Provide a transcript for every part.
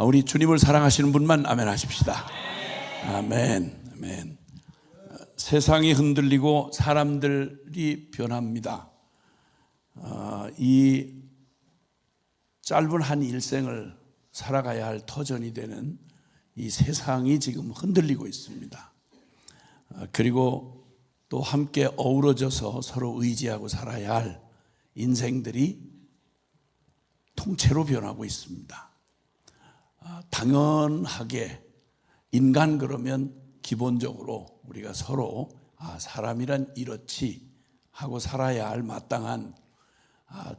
우리 주님을 사랑하시는 분만 아멘 하십시다. 아멘. 아멘. 세상이 흔들리고 사람들이 변합니다. 이 짧은 한 일생을 살아가야 할 터전이 되는 이 세상이 지금 흔들리고 있습니다. 그리고 또 함께 어우러져서 서로 의지하고 살아야 할 인생들이 통째로 변하고 있습니다. 당연하게 인간 그러면 기본적으로 우리가 서로 사람이란 이렇지 하고 살아야 할 마땅한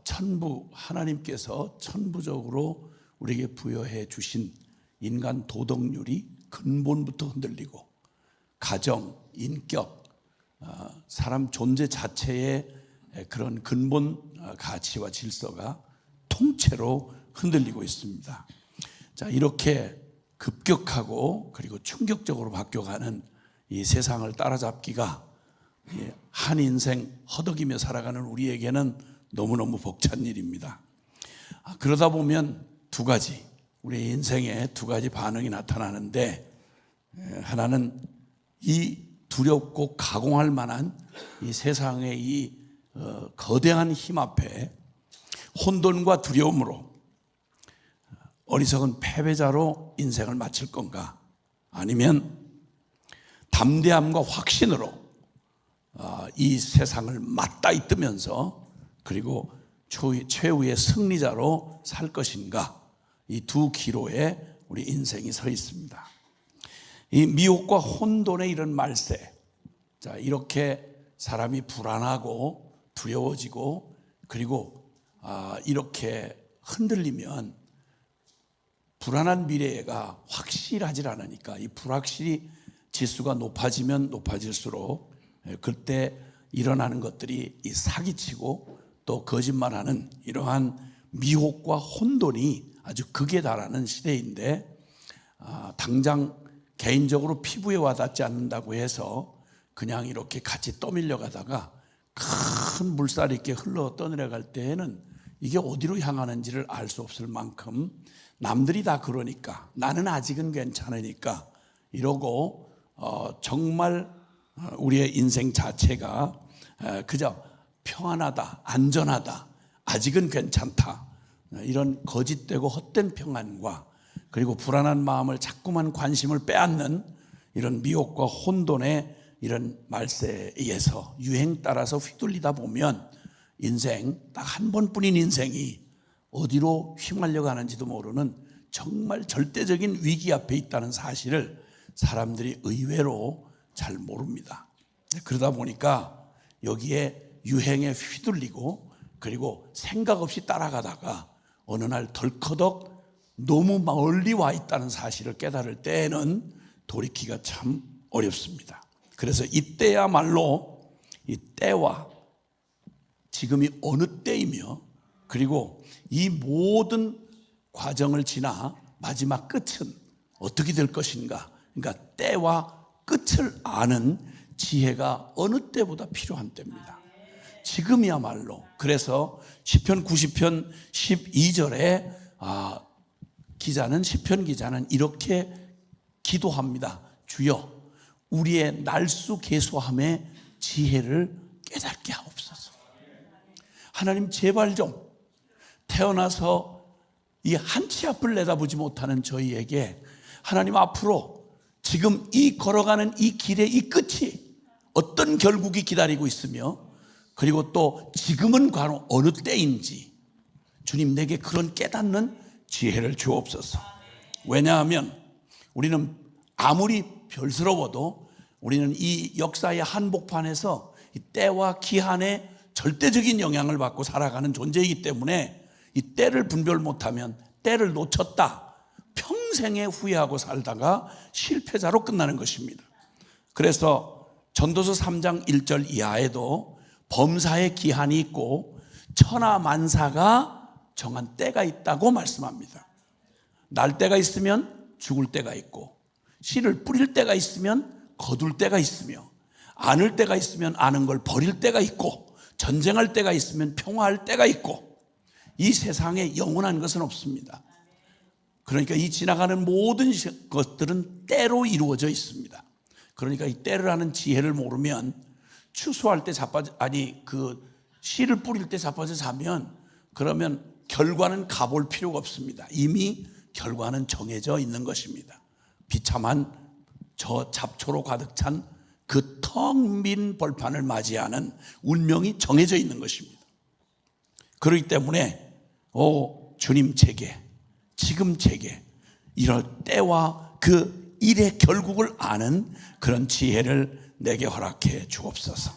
천부, 하나님께서 천부적으로 우리에게 부여해 주신 인간 도덕률이 근본부터 흔들리고 가정, 인격, 사람 존재 자체의 그런 근본 가치와 질서가 통째로 흔들리고 있습니다. 자, 이렇게 급격하고 그리고 충격적으로 바뀌어가는 이 세상을 따라잡기가 한 인생 허덕이며 살아가는 우리에게는 너무너무 벅찬 일입니다. 그러다 보면 두 가지, 우리 인생에 두 가지 반응이 나타나는데, 하나는 이 두렵고 가공할 만한 이 세상의 이 거대한 힘 앞에 혼돈과 두려움으로 어리석은 패배자로 인생을 마칠 건가, 아니면 담대함과 확신으로 이 세상을 맞닿아 뜨면서 그리고 최후의 승리자로 살 것인가, 이 두 기로에 우리 인생이 서 있습니다. 이 미혹과 혼돈의 이런 말세, 자, 이렇게 사람이 불안하고 두려워지고 그리고 이렇게 흔들리면 불안한 미래가 확실하지 않으니까 이 불확실히 지수가 높아지면 높아질수록 그때 일어나는 것들이 이 사기치고 또 거짓말하는 이러한 미혹과 혼돈이 아주 극에 달하는 시대인데, 당장 개인적으로 피부에 와닿지 않는다고 해서 그냥 이렇게 같이 떠밀려 가다가 큰 물살이 이렇게 흘러 떠내려갈 때에는 이게 어디로 향하는지를 알 수 없을 만큼 남들이 다 그러니까 나는 아직은 괜찮으니까 이러고 정말 우리의 인생 자체가 그저 평안하다, 안전하다, 아직은 괜찮다, 이런 거짓되고 헛된 평안과 그리고 불안한 마음을 자꾸만 관심을 빼앗는 이런 미혹과 혼돈의 이런 말세에 의해서 유행 따라서 휘둘리다 보면 인생, 딱 한 번뿐인 인생이 어디로 휘말려 가는지도 모르는 정말 절대적인 위기 앞에 있다는 사실을 사람들이 의외로 잘 모릅니다. 그러다 보니까 여기에 유행에 휘둘리고 그리고 생각 없이 따라가다가 어느 날 덜커덕 너무 멀리 와 있다는 사실을 깨달을 때에는 돌이키기가 참 어렵습니다. 그래서 이때야말로 이 때와 지금이 어느 때이며 그리고 이 모든 과정을 지나 마지막 끝은 어떻게 될 것인가, 그러니까 때와 끝을 아는 지혜가 어느 때보다 필요한 때입니다. 지금이야말로. 그래서 시편 90편 12절에 기자는, 시편 기자는 이렇게 기도합니다. 주여, 우리의 날수계소함의 지혜를 깨닫게 하옵소서. 하나님, 제발 좀 태어나서 이 한 치 앞을 내다보지 못하는 저희에게 하나님, 앞으로 지금 이 걸어가는 이 길의 이 끝이 어떤 결국이 기다리고 있으며 그리고 또 지금은 과연 어느 때인지 주님, 내게 그런 깨닫는 지혜를 주옵소서. 왜냐하면 우리는 아무리 별스러워도 우리는 이 역사의 한복판에서 이 때와 기한의 절대적인 영향을 받고 살아가는 존재이기 때문에 이 때를 분별 못하면 때를 놓쳤다, 평생에 후회하고 살다가 실패자로 끝나는 것입니다. 그래서 전도서 3장 1절 이하에도 범사의 기한이 있고 천하만사가 정한 때가 있다고 말씀합니다. 날 때가 있으면 죽을 때가 있고, 씨를 뿌릴 때가 있으면 거둘 때가 있으며, 안을 때가 있으면 아는 걸 버릴 때가 있고, 전쟁할 때가 있으면 평화할 때가 있고, 이 세상에 영원한 것은 없습니다. 그러니까 이 지나가는 모든 것들은 때로 이루어져 있습니다. 그러니까 이 때라는 지혜를 모르면 추수할 때 씨를 뿌릴 때 자빠져 자면 그러면 결과는 가볼 필요가 없습니다. 이미 결과는 정해져 있는 것입니다. 비참한 저 잡초로 가득 찬 그 텅 빈 벌판을 맞이하는 운명이 정해져 있는 것입니다. 그렇기 때문에 주님 제게, 지금 제게 이럴 때와 그 일의 결국을 아는 그런 지혜를 내게 허락해 주옵소서.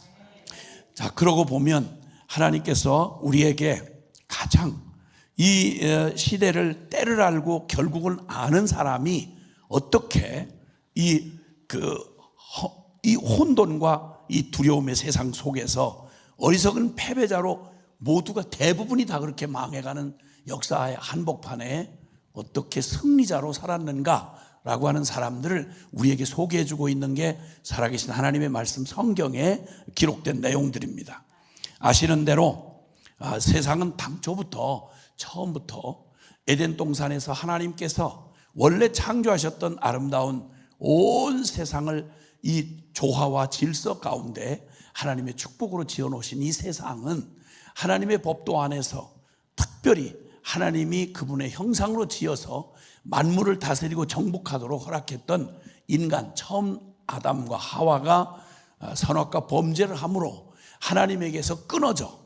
자, 그러고 보면 하나님께서 우리에게 가장 이 시대를 때를 알고 결국을 아는 사람이 어떻게 이 혼돈과 이 두려움의 세상 속에서 어리석은 패배자로 모두가 대부분이 다 그렇게 망해가는 역사의 한복판에 어떻게 승리자로 살았는가라고 하는 사람들을 우리에게 소개해주고 있는 게 살아계신 하나님의 말씀 성경에 기록된 내용들입니다. 아시는 대로 세상은 처음부터 에덴 동산에서 하나님께서 원래 창조하셨던 아름다운 온 세상을 이 조화와 질서 가운데 하나님의 축복으로 지어놓으신 이 세상은 하나님의 법도 안에서 특별히 하나님이 그분의 형상으로 지어서 만물을 다스리고 정복하도록 허락했던 인간 처음 아담과 하와가 선악과 범죄를 함으로 하나님에게서 끊어져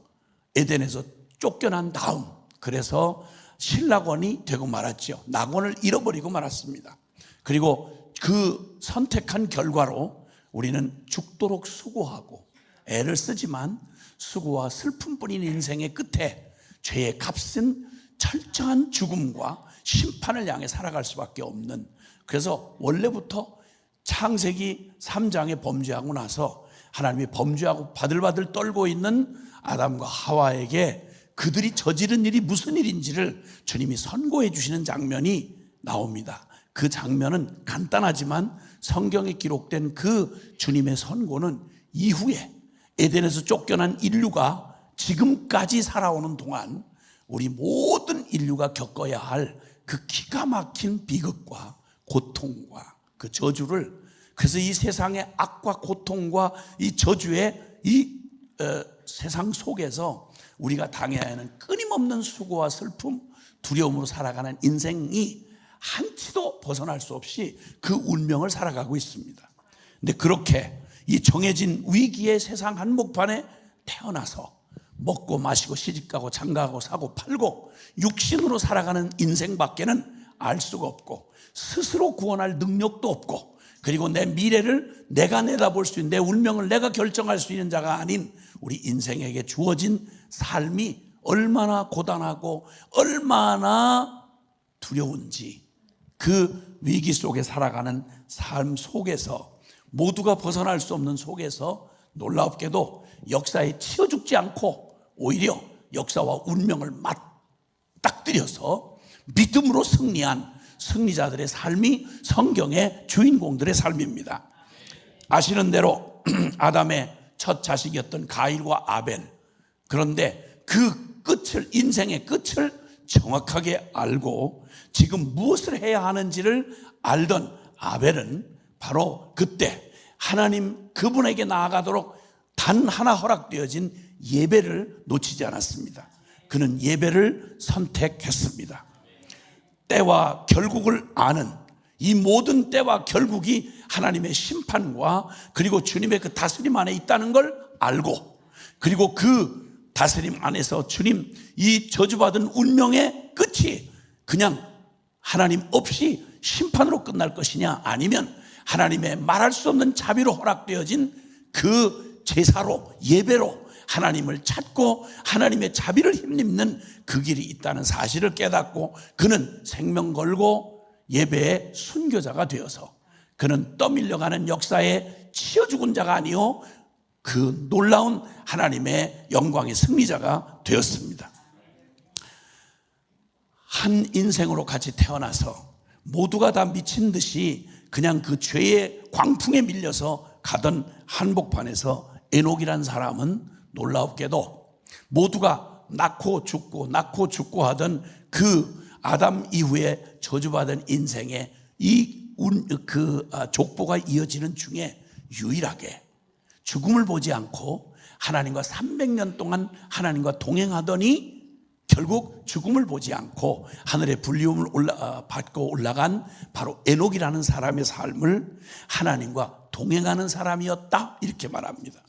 에덴에서 쫓겨난 다음 그래서 신락원이 되고 말았죠. 낙원을 잃어버리고 말았습니다. 그리고 그 선택한 결과로 우리는 죽도록 수고하고 애를 쓰지만 수고와 슬픔뿐인 인생의 끝에 죄의 값은 철저한 죽음과 심판을 향해 살아갈 수밖에 없는, 그래서 원래부터 창세기 3장에 범죄하고 나서 하나님이 범죄하고 바들바들 떨고 있는 아담과 하와에게 그들이 저지른 일이 무슨 일인지를 주님이 선고해 주시는 장면이 나옵니다. 그 장면은 간단하지만 성경에 기록된 그 주님의 선고는 이후에 에덴에서 쫓겨난 인류가 지금까지 살아오는 동안 우리 모든 인류가 겪어야 할 그 기가 막힌 비극과 고통과 그 저주를, 그래서 이 세상의 악과 고통과 이 저주의 이 세상 속에서 우리가 당해야 하는 끊임없는 수고와 슬픔, 두려움으로 살아가는 인생이 한치도 벗어날 수 없이 그 운명을 살아가고 있습니다. 근데 그렇게 이 정해진 위기의 세상 한복판에 태어나서 먹고 마시고 시집가고 장가가고 사고 팔고 육신으로 살아가는 인생밖에는 알 수가 없고 스스로 구원할 능력도 없고, 그리고 내 미래를 내가 내다볼 수 있는, 내 운명을 내가 결정할 수 있는 자가 아닌 우리 인생에게 주어진 삶이 얼마나 고단하고 얼마나 두려운지, 그 위기 속에 살아가는 삶 속에서 모두가 벗어날 수 없는 속에서 놀랍게도 역사에 치여 죽지 않고 오히려 역사와 운명을 맞닥뜨려서 믿음으로 승리한 승리자들의 삶이 성경의 주인공들의 삶입니다. 아시는 대로 아담의 첫 자식이었던 가일과 아벨, 그런데 그 끝을, 인생의 끝을 정확하게 알고 지금 무엇을 해야 하는지를 알던 아벨은 바로 그때 하나님 그분에게 나아가도록 단 하나 허락되어진 예배를 놓치지 않았습니다. 그는 예배를 선택했습니다. 때와 결국을 아는, 이 모든 때와 결국이 하나님의 심판과 그리고 주님의 그 다스림 안에 있다는 걸 알고, 그리고 그 다스림 안에서 주님, 이 저주받은 운명의 끝이 그냥 하나님 없이 심판으로 끝날 것이냐, 아니면 하나님의 말할 수 없는 자비로 허락되어진 그 제사로, 예배로 하나님을 찾고 하나님의 자비를 힘입는 그 길이 있다는 사실을 깨닫고 그는 생명 걸고 예배의 순교자가 되어서 그는 떠밀려가는 역사에 치여 죽은 자가 아니요 그 놀라운 하나님의 영광의 승리자가 되었습니다. 한 인생으로 같이 태어나서 모두가 다 미친 듯이 그냥 그 죄의 광풍에 밀려서 가던 한복판에서 에녹이라는 사람은 놀랍게도 모두가 낳고 죽고 하던 그 아담 이후에 저주받은 인생에 족보가 이어지는 중에 유일하게 죽음을 보지 않고 하나님과 300년 동안 하나님과 동행하더니 결국 죽음을 보지 않고 하늘의 불리움을 받고 올라간 바로 에녹이라는 사람의 삶을 하나님과 동행하는 사람이었다, 이렇게 말합니다.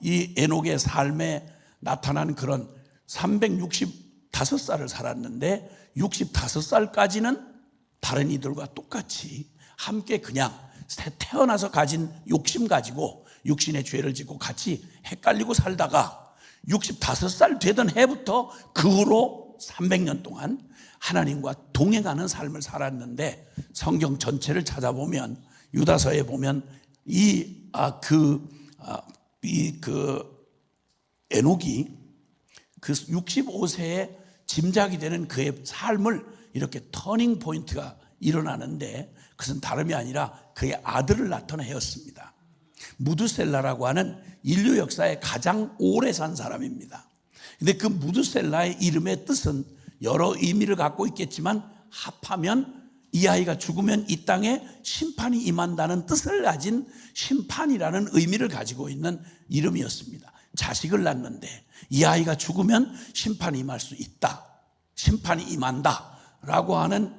이 에녹의 삶에 나타난 그런 365살을 살았는데 65살까지는 다른 이들과 똑같이 함께 그냥 태어나서 가진 욕심 가지고 육신의 죄를 짓고 같이 헷갈리고 살다가 65살 되던 해부터 그 후로 300년 동안 하나님과 동행하는 삶을 살았는데, 성경 전체를 찾아보면 유다서에 보면 에녹이 그 65세에 짐작이 되는 그의 삶을 이렇게 터닝 포인트가 일어나는데, 그것은 다름이 아니라 그의 아들을 낳던 해였습니다. 무드셀라라고 하는 인류 역사에 가장 오래 산 사람입니다. 근데 그 무드셀라의 이름의 뜻은 여러 의미를 갖고 있겠지만 합하면 이 아이가 죽으면 이 땅에 심판이 임한다는 뜻을 가진 심판이라는 의미를 가지고 있는 이름이었습니다. 자식을 낳는데 이 아이가 죽으면 심판이 임할 수 있다, 심판이 임한다 라고 하는,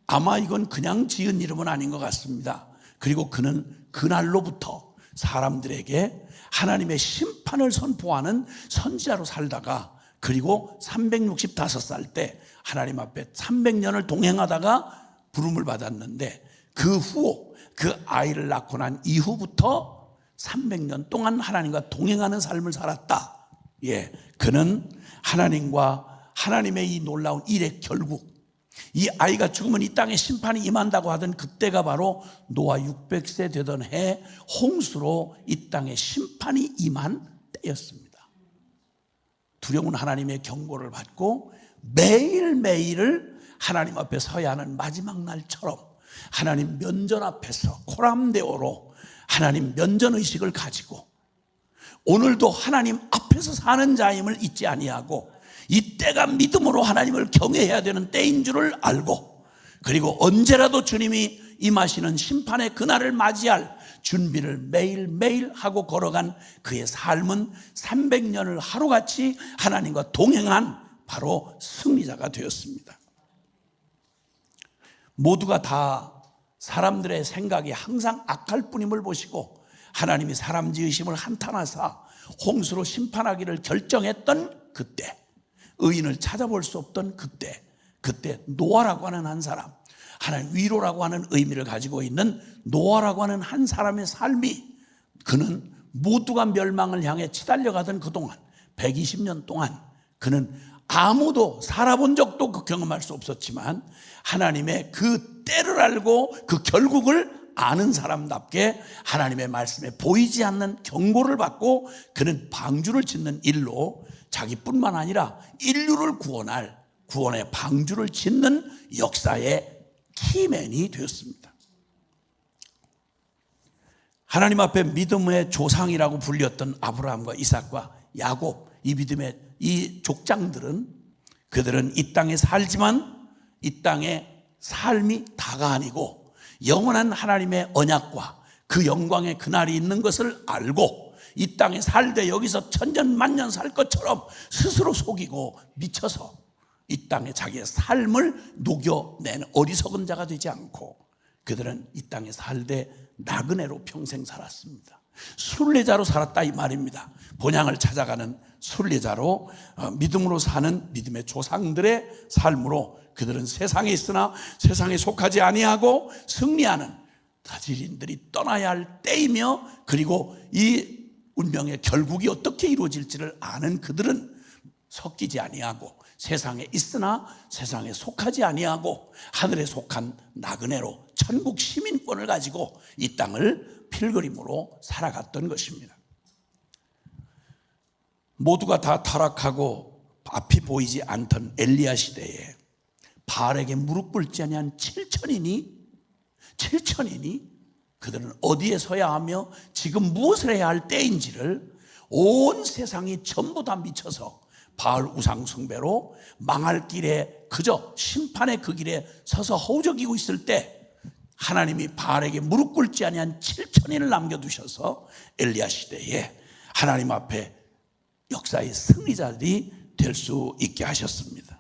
아마 이건 그냥 지은 이름은 아닌 것 같습니다. 그리고 그는 그날로부터 사람들에게 하나님의 심판을 선포하는 선지자로 살다가, 그리고 365살 때 하나님 앞에 300년을 동행하다가 부름을 받았는데, 그 후 그 아이를 낳고 난 이후부터 300년 동안 하나님과 동행하는 삶을 살았다. 그는 하나님의 이 놀라운 일의 결국, 이 아이가 죽으면 이 땅에 심판이 임한다고 하던 그때가 바로 노아 600세 되던 해 홍수로 이 땅에 심판이 임한 때였습니다. 두려운 하나님의 경고를 받고 매일매일을 하나님 앞에 서야 하는 마지막 날처럼 하나님 면전 앞에서 코람데오로 하나님 면전의식을 가지고 오늘도 하나님 앞에서 사는 자임을 잊지 아니하고, 이 때가 믿음으로 하나님을 경외해야 되는 때인 줄을 알고, 그리고 언제라도 주님이 임하시는 심판의 그날을 맞이할 준비를 매일매일 하고 걸어간 그의 삶은 300년을 하루같이 하나님과 동행한 바로 승리자가 되었습니다. 모두가 다 사람들의 생각이 항상 악할 뿐임을 보시고 하나님이 사람 지으심을 한탄하사 홍수로 심판하기를 결정했던 그때, 의인을 찾아볼 수 없던 그때 노아라고 하는 한 사람, 하나님 위로라고 하는 의미를 가지고 있는 노아라고 하는 한 사람의 삶이, 그는 모두가 멸망을 향해 치달려가던 그동안 120년 동안 그는 아무도 살아본 적도 경험할 수 없었지만 하나님의 그 때를 알고 그 결국을 아는 사람답게 하나님의 말씀에 보이지 않는 경고를 받고 그는 방주를 짓는 일로 자기뿐만 아니라 인류를 구원의 방주를 짓는 역사의 키맨이 되었습니다. 하나님 앞에 믿음의 조상이라고 불렸던 아브라함과 이삭과 야곱, 이 믿음의 이 족장들은, 그들은 이 땅에 살지만 이 땅의 삶이 다가 아니고 영원한 하나님의 언약과 그 영광의 그날이 있는 것을 알고 이 땅에 살되 여기서 천년만년 살 것처럼 스스로 속이고 미쳐서 이 땅에 자기의 삶을 녹여낸 어리석은 자가 되지 않고, 그들은 이 땅에 살되 나그네로 평생 살았습니다. 순례자로 살았다 이 말입니다. 본향을 찾아가는 순례자로, 믿음으로 사는 믿음의 조상들의 삶으로 그들은 세상에 있으나 세상에 속하지 아니하고 승리하는 다질인들이 떠나야 할 때이며, 그리고 이 운명의 결국이 어떻게 이루어질지를 아는 그들은 섞이지 아니하고 세상에 있으나 세상에 속하지 아니하고 하늘에 속한 나그네로 천국 시민권을 가지고 이 땅을 필그림으로 살아갔던 것입니다. 모두가 다 타락하고 앞이 보이지 않던 엘리야 시대에 바알에게 무릎 꿇지 아니한 7천인이 그들은 어디에 서야 하며 지금 무엇을 해야 할 때인지를 온 세상이 전부 다 미쳐서 바알 우상 숭배로 망할 길에 그저 심판의 그 길에 서서 허우적이고 있을 때 하나님이 바알에게 무릎 꿇지 아니한 7천인을 남겨두셔서 엘리야 시대에 하나님 앞에 역사의 승리자들이 될 수 있게 하셨습니다.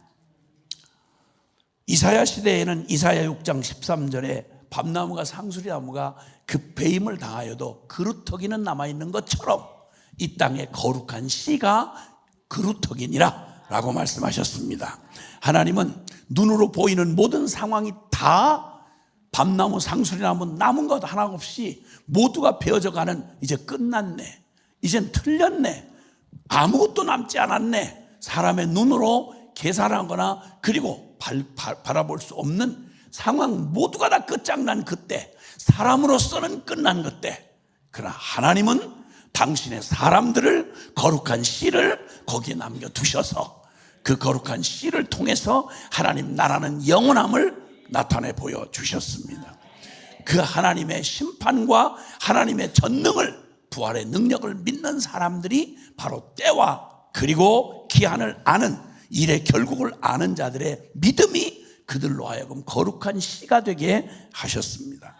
이사야 시대에는 이사야 6장 13절에 밤나무가 상수리나무가 그 배임을 당하여도 그루터기는 남아있는 것처럼 이 땅에 거룩한 씨가 그루터기니라 라고 말씀하셨습니다. 하나님은 눈으로 보이는 모든 상황이 다 밤나무 상수리나무 남은 것 하나 없이 모두가 베어져가는, 이제 끝났네, 이젠 틀렸네, 아무것도 남지 않았네, 사람의 눈으로 계산하거나 그리고 바라볼 수 없는 상황 모두가 다 끝장난 그때, 사람으로서는 끝난 그때, 그러나 하나님은 당신의 사람들을 거룩한 씨를 거기에 남겨두셔서 그 거룩한 씨를 통해서 하나님 나라는 영원함을 나타내 보여주셨습니다. 그 하나님의 심판과 하나님의 전능을, 부활의 능력을 믿는 사람들이 바로 때와 그리고 기한을 아는, 일의 결국을 아는 자들의 믿음이 그들로 하여금 거룩한 씨가 되게 하셨습니다.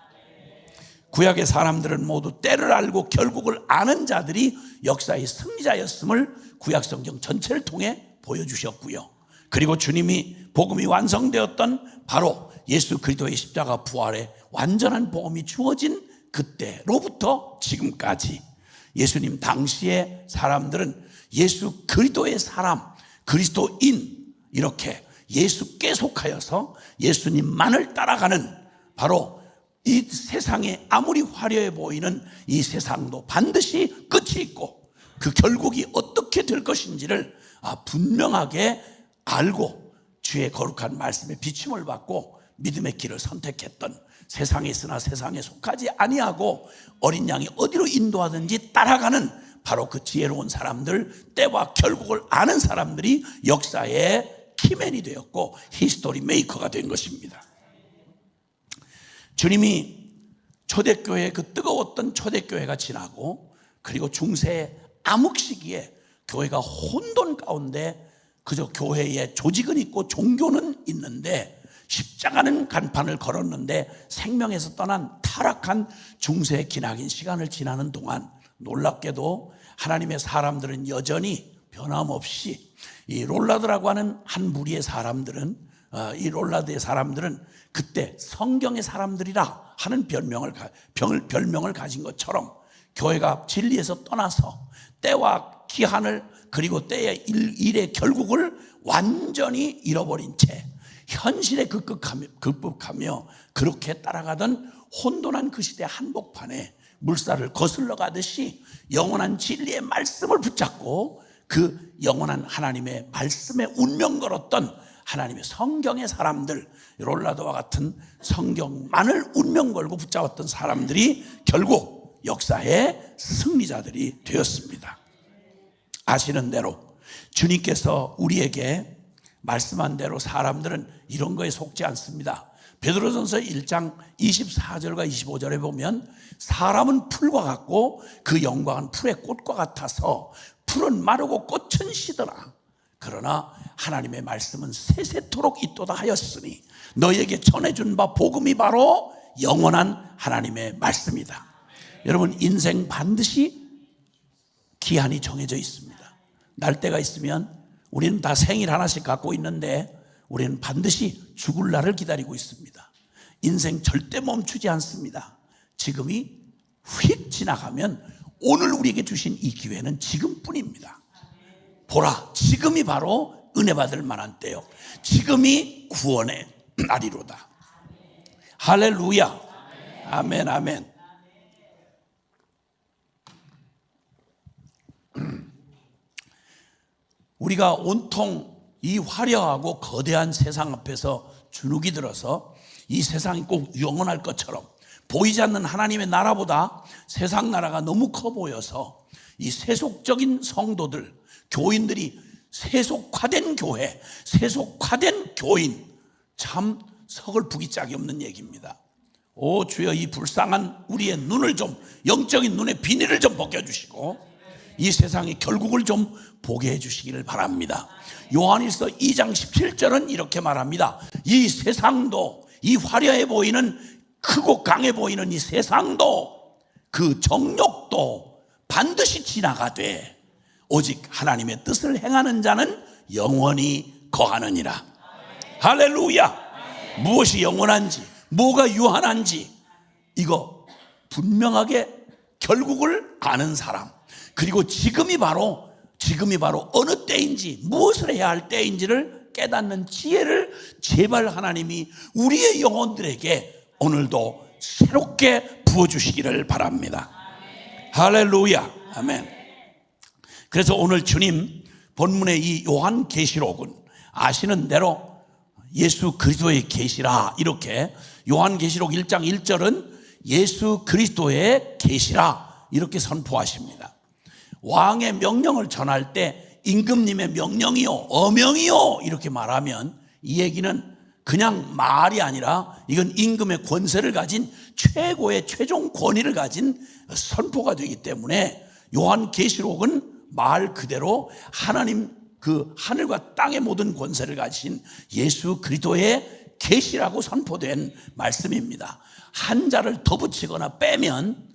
구약의 사람들은 모두 때를 알고 결국을 아는 자들이 역사의 승리자였음을 구약 성경 전체를 통해 보여주셨고요. 그리고 주님이 복음이 완성되었던 바로 예수 그리스도의 십자가 부활의 완전한 복음이 주어진 그때로부터 지금까지 예수님 당시의 사람들은 예수 그리스도의 사람, 그리스도인, 이렇게 예수께 속하여서 예수님만을 따라가는, 바로 이 세상에 아무리 화려해 보이는 이 세상도 반드시 끝이 있고 그 결국이 어떻게 될 것인지를 분명하게 알고 주의 거룩한 말씀에 비침을 받고 믿음의 길을 선택했던, 세상에 있으나 세상에 속하지 아니하고 어린 양이 어디로 인도하든지 따라가는 바로 그 지혜로운 사람들, 때와 결국을 아는 사람들이 역사의 키맨이 되었고 히스토리 메이커가 된 것입니다. 주님이 초대교회, 그 뜨거웠던 초대교회가 지나고 그리고 중세 암흑 시기에 교회가 혼돈 가운데 그저 교회에 조직은 있고 종교는 있는데 십자가는 간판을 걸었는데 생명에서 떠난 타락한 중세 기나긴 시간을 지나는 동안 놀랍게도 하나님의 사람들은 여전히 변함없이 이 롤라드라고 하는 한 무리의 사람들은, 이 롤라드의 사람들은 그때 성경의 사람들이라 하는 별명을 가진 것처럼 교회가 진리에서 떠나서 때와 기한을 그리고 때의 일의 결국을 완전히 잃어버린 채 현실에 급급하며 그렇게 따라가던 혼돈한 그 시대 한복판에 물살을 거슬러 가듯이 영원한 진리의 말씀을 붙잡고 그 영원한 하나님의 말씀에 운명 걸었던 하나님의 성경의 사람들, 롤라도와 같은 성경만을 운명 걸고 붙잡았던 사람들이 결국 역사의 승리자들이 되었습니다. 아시는 대로 주님께서 우리에게 말씀한 대로 사람들은 이런 거에 속지 않습니다. 베드로전서 1장 24절과 25절에 보면 사람은 풀과 같고 그 영광은 풀의 꽃과 같아서 풀은 마르고 꽃은 시더라. 그러나 하나님의 말씀은 세세토록 있도다 하였으니 너희에게 전해준 바 복음이 바로 영원한 하나님의 말씀이다. 여러분, 인생 반드시 기한이 정해져 있습니다. 날때가 있으면 우리는 다 생일 하나씩 갖고 있는데 우리는 반드시 죽을 날을 기다리고 있습니다. 인생 절대 멈추지 않습니다. 지금이 휙 지나가면 오늘 우리에게 주신 이 기회는 지금뿐입니다. 보라, 지금이 바로 은혜 받을 만한 때요, 지금이 구원의 날이로다. 할렐루야. 아멘, 아멘. 우리가 온통 이 화려하고 거대한 세상 앞에서 주눅이 들어서 이 세상이 꼭 영원할 것처럼 보이지 않는 하나님의 나라보다 세상 나라가 너무 커 보여서 이 세속적인 성도들, 교인들이 세속화된 교회, 세속화된 교인, 참 서글프기 짝이 없는 얘기입니다. 오 주여, 이 불쌍한 우리의 눈을 좀, 영적인 눈의 비닐을 좀 벗겨주시고 이 세상의 결국을 좀 보게 해주시기를 바랍니다. 요한일서 2장 17절은 이렇게 말합니다. 이 세상도, 이 화려해 보이는, 크고 강해 보이는 이 세상도, 그 정욕도 반드시 지나가되 오직 하나님의 뜻을 행하는 자는 영원히 거하느니라. 할렐루야. 무엇이 영원한지, 뭐가 유한한지 이거 분명하게 결국을 아는 사람, 그리고 지금이 바로 어느 때인지, 무엇을 해야 할 때인지를 깨닫는 지혜를 제발 하나님이 우리의 영혼들에게 오늘도 새롭게 부어주시기를 바랍니다. 할렐루야. 아멘. 그래서 오늘 주님 본문의 이 요한계시록은 아시는 대로 예수 그리스도의 계시라, 이렇게 요한계시록 1장 1절은 예수 그리스도의 계시라 이렇게 선포하십니다. 왕의 명령을 전할 때 임금님의 명령이요, 어명이요 이렇게 말하면 이 얘기는 그냥 말이 아니라 이건 임금의 권세를 가진 최고의 최종 권위를 가진 선포가 되기 때문에 요한계시록은 말 그대로 하나님, 그 하늘과 땅의 모든 권세를 가지신 예수 그리스도의 계시라고 선포된 말씀입니다. 한자를 더 붙이거나 빼면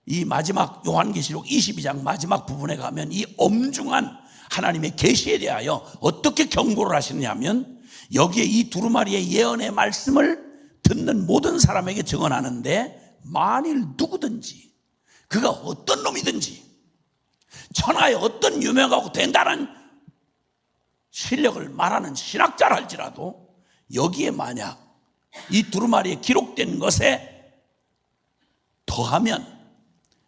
이 마지막 요한계시록 22장 마지막 부분에 가면 이 엄중한 하나님의 계시에 대하여 어떻게 경고를 하시느냐면, 여기에 이 두루마리의 예언의 말씀을 듣는 모든 사람에게 증언하는데, 만일 누구든지 그가 어떤 놈이든지 천하에 어떤 유명하고 된다는 실력을 말하는 신학자랄지라도 여기에 만약 이 두루마리에 기록된 것에 더하면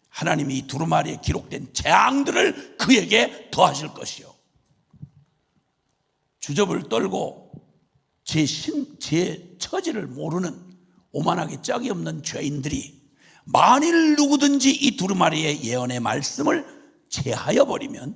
하나님이 이 두루마리에 기록된 재앙들을 그에게 더하실 것이요, 주접을 떨고 제 처지를 모르는 오만하게 짝이 없는 죄인들이 만일 누구든지 이 두루마리의 예언의 말씀을 제하여 버리면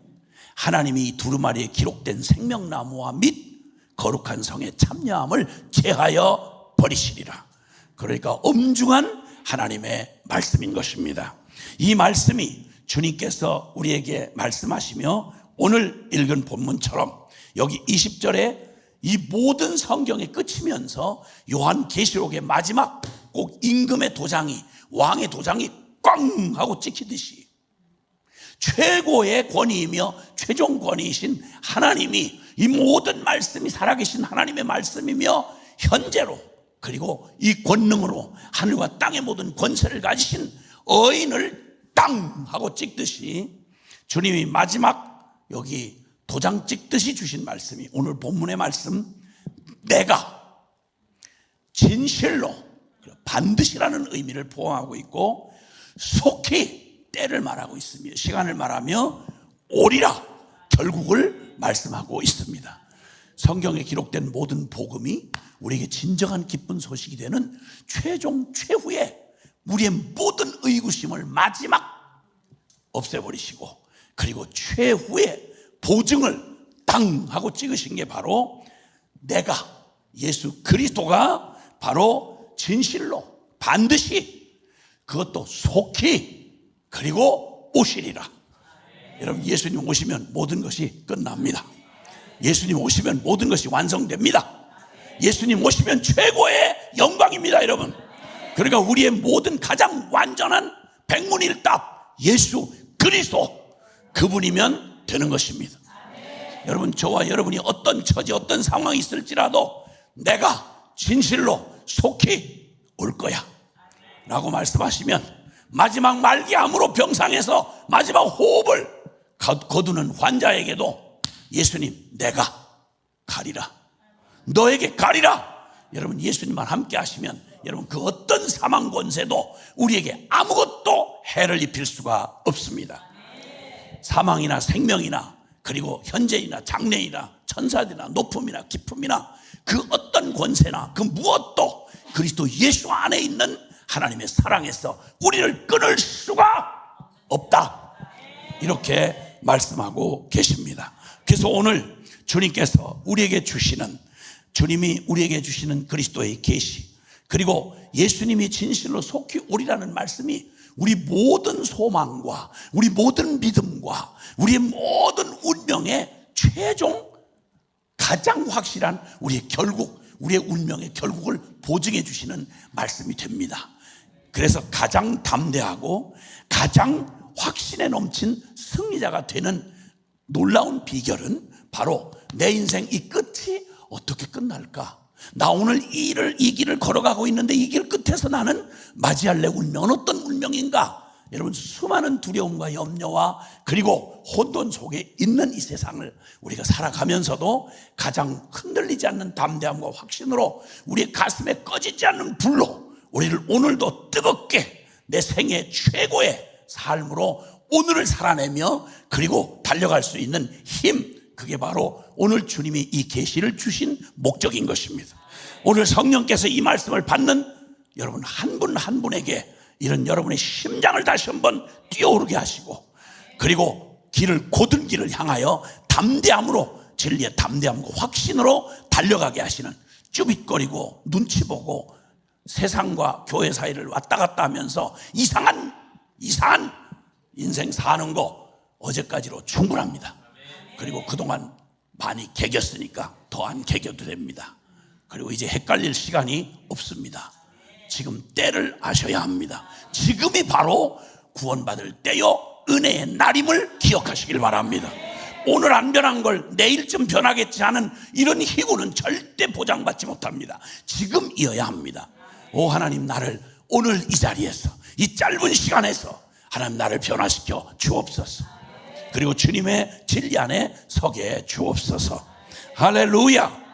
하나님이 이 두루마리에 기록된 생명나무와 및 거룩한 성의 참여함을 제하여 버리시리라. 그러니까 엄중한 하나님의 말씀인 것입니다. 이 말씀이 주님께서 우리에게 말씀하시며 오늘 읽은 본문처럼 여기 20절에 이 모든 성경이 끝이면서 요한계시록의 마지막 꼭 임금의 도장이, 왕의 도장이 꽝 하고 찍히듯이 최고의 권위이며 최종 권위이신 하나님이, 이 모든 말씀이 살아계신 하나님의 말씀이며 현재로, 그리고 이 권능으로 하늘과 땅의 모든 권세를 가지신 어인을 땅 하고 찍듯이 주님이 마지막 여기 도장 찍듯이 주신 말씀이 오늘 본문의 말씀, 내가 진실로, 반드시라는 의미를 포함하고 있고 속히 때를 말하고 있으며 시간을 말하며 오리라, 결국을 말씀하고 있습니다. 성경에 기록된 모든 복음이 우리에게 진정한 기쁜 소식이 되는 최종 최후의 우리의 모든 의구심을 마지막 없애버리시고, 그리고 최후의 보증을 땅 하고 찍으신 게 바로 내가, 예수 그리스도가 바로 진실로 반드시, 그것도 속히, 그리고 오시리라. 여러분, 예수님 오시면 모든 것이 끝납니다. 예수님 오시면 모든 것이 완성됩니다. 예수님 오시면 최고의 영광입니다, 여러분. 그러니까 우리의 모든 가장 완전한 백문일답 예수 그리스도, 그분이면 되는 것입니다. 여러분, 저와 여러분이 어떤 처지, 어떤 상황이 있을지라도 내가 진실로 속히 올 거야 라고 말씀하시면 마지막 말기암으로 병상에서 마지막 호흡을 거두는 환자에게도 예수님, 내가 가리라, 너에게 가리라. 여러분, 예수님만 함께 하시면 여러분 그 어떤 사망 권세도 우리에게 아무것도 해를 입힐 수가 없습니다. 사망이나 생명이나, 그리고 현재이나 장래이나 천사들이나 높음이나 깊음이나 그 어떤 권세나 그 무엇도 그리스도 예수 안에 있는 하나님의 사랑에서 우리를 끊을 수가 없다, 이렇게 말씀하고 계십니다. 그래서 오늘 주님께서 우리에게 주시는, 주님이 우리에게 주시는 그리스도의 계시, 그리고 예수님이 진실로 속히 오리라는 말씀이 우리 모든 소망과 우리 모든 믿음과 우리의 모든 운명의 최종 가장 확실한 우리의 결국, 우리의 운명의 결국을 보증해 주시는 말씀이 됩니다. 그래서 가장 담대하고 가장 확신에 넘친 승리자가 되는 놀라운 비결은 바로 내 인생 이 끝이 어떻게 끝날까? 나 오늘 이 길을 걸어가고 있는데 이 길 끝에서 나는 맞이할 내 운명은 어떤 운명인가? 여러분, 수많은 두려움과 염려와 그리고 혼돈 속에 있는 이 세상을 우리가 살아가면서도 가장 흔들리지 않는 담대함과 확신으로 우리의 가슴에 꺼지지 않는 불로 우리를 오늘도 뜨겁게 내 생애 최고의 삶으로 오늘을 살아내며 그리고 달려갈 수 있는 힘, 그게 바로 오늘 주님이 이 계시를 주신 목적인 것입니다. 오늘 성령께서 이 말씀을 받는 여러분 한 분 한 분에게 이런 여러분의 심장을 다시 한번 뛰어오르게 하시고, 그리고 고든 길을 향하여 담대함으로, 진리의 담대함과 확신으로 달려가게 하시는, 쭈빗거리고 눈치 보고 세상과 교회 사이를 왔다 갔다 하면서 이상한 인생 사는 거 어제까지로 충분합니다. 그리고 그동안 많이 개겼으니까 더 안 개겨도 됩니다. 그리고 이제 헷갈릴 시간이 없습니다. 지금 때를 아셔야 합니다. 지금이 바로 구원받을 때요 은혜의 날임을 기억하시길 바랍니다. 오늘 안 변한 걸 내일쯤 변하겠지 하는 이런 희구는 절대 보장받지 못합니다. 지금이어야 합니다. 오 하나님, 나를 오늘 이 자리에서, 이 짧은 시간에서 하나님 나를 변화시켜 주옵소서. 그리고 주님의 진리 안에 서게 해 주옵소서. 할렐루야.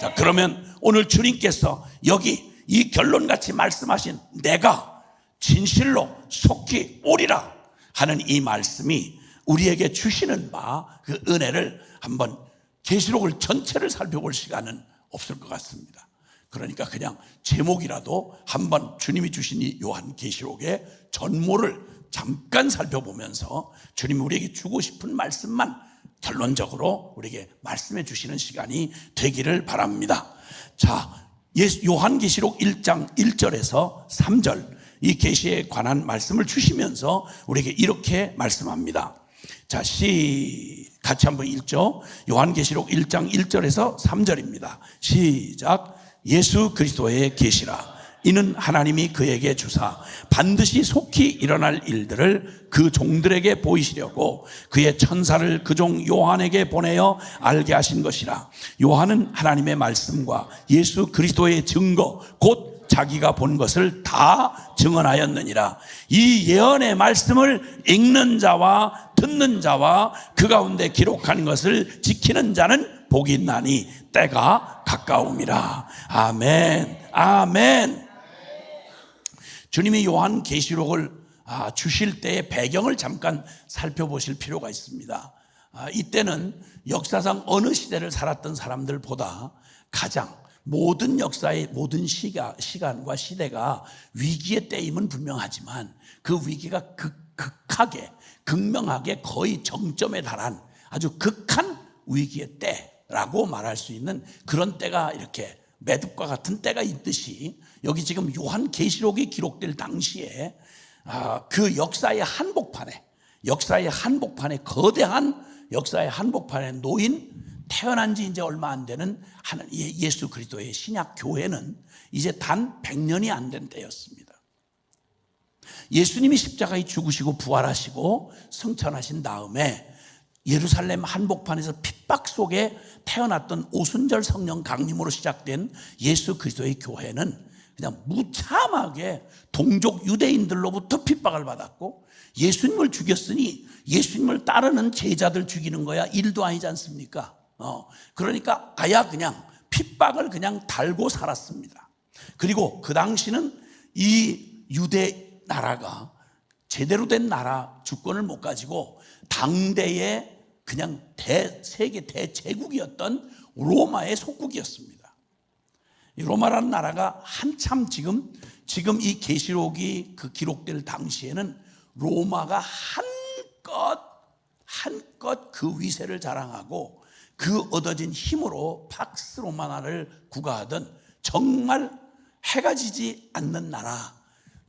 자, 그러면 오늘 주님께서 여기 이 결론같이 말씀하신 내가 진실로 속히 오리라 하는 이 말씀이 우리에게 주시는 바, 그 은혜를 한번 계시록을 전체를 살펴볼 시간은 없을 것 같습니다. 그러니까 그냥 제목이라도 한번 주님이 주신 이 요한계시록의 전모를 잠깐 살펴보면서 주님이 우리에게 주고 싶은 말씀만 결론적으로 우리에게 말씀해 주시는 시간이 되기를 바랍니다. 자, 요한계시록 1장 1절에서 3절 이 계시에 관한 말씀을 주시면서 우리에게 이렇게 말씀합니다. 자, 같이 한번 읽죠. 요한계시록 1장 1절에서 3절입니다. 시작. 예수 그리스도의 계시라. 이는 하나님이 그에게 주사 반드시 속히 일어날 일들을 그 종들에게 보이시려고 그의 천사를 그 종 요한에게 보내어 알게 하신 것이라. 요한은 하나님의 말씀과 예수 그리스도의 증거 곧 자기가 본 것을 다 증언하였느니라. 이 예언의 말씀을 읽는 자와 듣는 자와 그 가운데 기록한 것을 지키는 자는 복이 있나니 때가 가까움이라. 아멘, 아멘. 주님이 요한계시록을 주실 때의 배경을 잠깐 살펴보실 필요가 있습니다. 이때는 역사상 어느 시대를 살았던 사람들보다 가장 모든 역사의 모든 시간과 시대가 위기의 때임은 분명하지만 그 위기가 극명하게 거의 정점에 달한 아주 극한 위기의 때라고 말할 수 있는 그런 때가 이렇게 매듭과 같은 때가 있듯이 여기 지금 요한계시록이 기록될 당시에 그 역사의 한복판에 거대한 역사의 한복판에 놓인 태어난 지 이제 얼마 안 되는 예수 그리스도의 신약 교회는 이제 단 100년이 안 된 때였습니다. 예수님이 십자가에 죽으시고 부활하시고 승천하신 다음에 예루살렘 한복판에서 핍박 속에 태어났던 오순절 성령 강림으로 시작된 예수 그리스도의 교회는 그냥 무참하게 동족 유대인들로부터 핍박을 받았고, 예수님을 죽였으니 예수님을 따르는 제자들 죽이는 거야 일도 아니지 않습니까? 그러니까 그냥 핍박을 그냥 달고 살았습니다. 그리고 그 당시는 이 유대 나라가 제대로 된 나라 주권을 못 가지고 당대의 그냥 세계 대제국이었던 로마의 속국이었습니다. 이 로마라는 나라가 한참 지금 이 계시록이 기록될 당시에는 로마가 한껏 그 위세를 자랑하고 그 얻어진 힘으로 팍스 로마나를 구가하던 정말 해가 지지 않는 나라,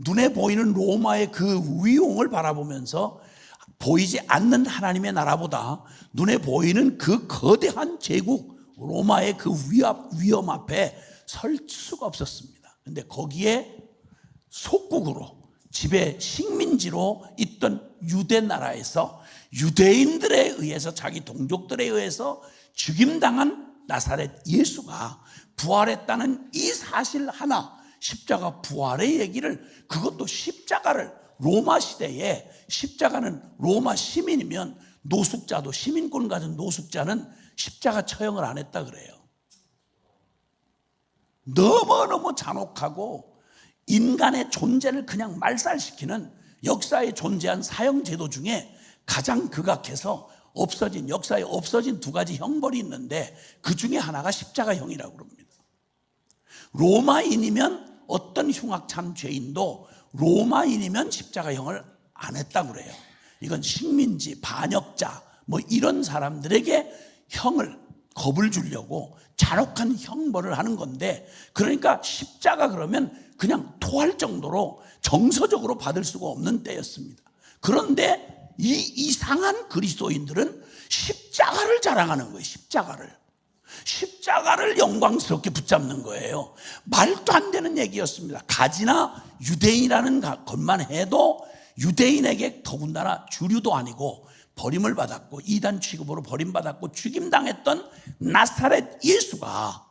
눈에 보이는 로마의 그 위용을 바라보면서 보이지 않는 하나님의 나라보다 눈에 보이는 그 거대한 제국 로마의 그 위험 앞에 설 수가 없었습니다. 그런데 거기에 속국으로 지배 식민지로 있던 유대 나라에서 유대인들에 의해서 자기 동족들에 의해서 죽임당한 나사렛 예수가 부활했다는 이 사실 하나, 십자가 부활의 얘기를, 그것도 십자가를 로마 시대에 십자가는 로마 시민이면 노숙자도 시민권 가진 노숙자는 십자가 처형을 안 했다 그래요. 너무너무 잔혹하고 인간의 존재를 그냥 말살시키는 역사에 존재한 사형제도 중에 가장 극악해서 역사에 없어진 두 가지 형벌이 있는데 그 중에 하나가 십자가형이라고 그럽니다. 로마인이면 어떤 흉악한 죄인도 로마인이면 십자가형을 안 했다고 그래요. 이건 식민지, 반역자 뭐 이런 사람들에게 겁을 주려고 잔혹한 형벌을 하는 건데, 그러니까 십자가 그러면 그냥 토할 정도로 정서적으로 받을 수가 없는 때였습니다. 그런데 이 이상한 그리스도인들은 십자가를 자랑하는 거예요. 십자가를 영광스럽게 붙잡는 거예요. 말도 안 되는 얘기였습니다. 가지나 유대인이라는 것만 해도 유대인에게 더군다나 주류도 아니고 버림을 받았고 이단 취급으로 버림받았고 죽임당했던 나사렛 예수가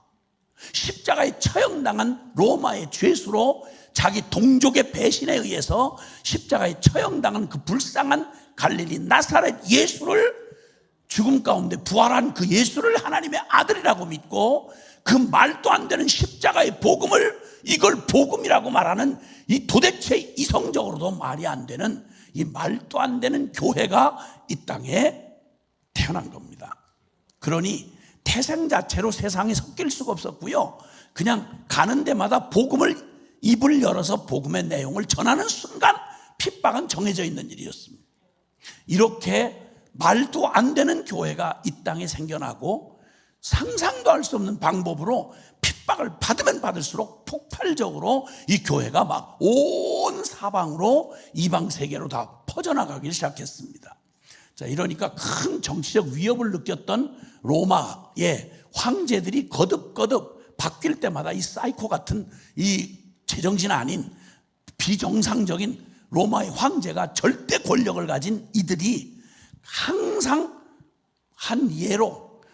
십자가에 처형당한 로마의 죄수로 자기 동족의 배신에 의해서 십자가에 처형당한 그 불쌍한 갈릴리 나사렛 예수를, 죽음 가운데 부활한 그 예수를 하나님의 아들이라고 믿고 그 말도 안 되는 십자가의 복음을, 이걸 복음이라고 말하는 이 도대체 이성적으로도 말이 안 되는 이 말도 안 되는 교회가 이 땅에 태어난 겁니다. 그러니 태생 자체로 세상에 섞일 수가 없었고요. 그냥 가는 데마다 입을 열어서 복음의 내용을 전하는 순간 핍박은 정해져 있는 일이었습니다. 이렇게 말도 안 되는 교회가 이 땅에 생겨나고 상상도 할 수 없는 방법으로 핍박을 받으면 받을수록 폭발적으로 이 교회가 막 온 사방으로 이방 세계로 다 퍼져나가기 시작했습니다. 자, 이러니까 큰 정치적 위협을 느꼈던 로마의 황제들이 거듭거듭 바뀔 때마다 이 사이코 같은 이 제정신 아닌 비정상적인 로마의 황제가 절대 권력을 가진 이들이 항상 한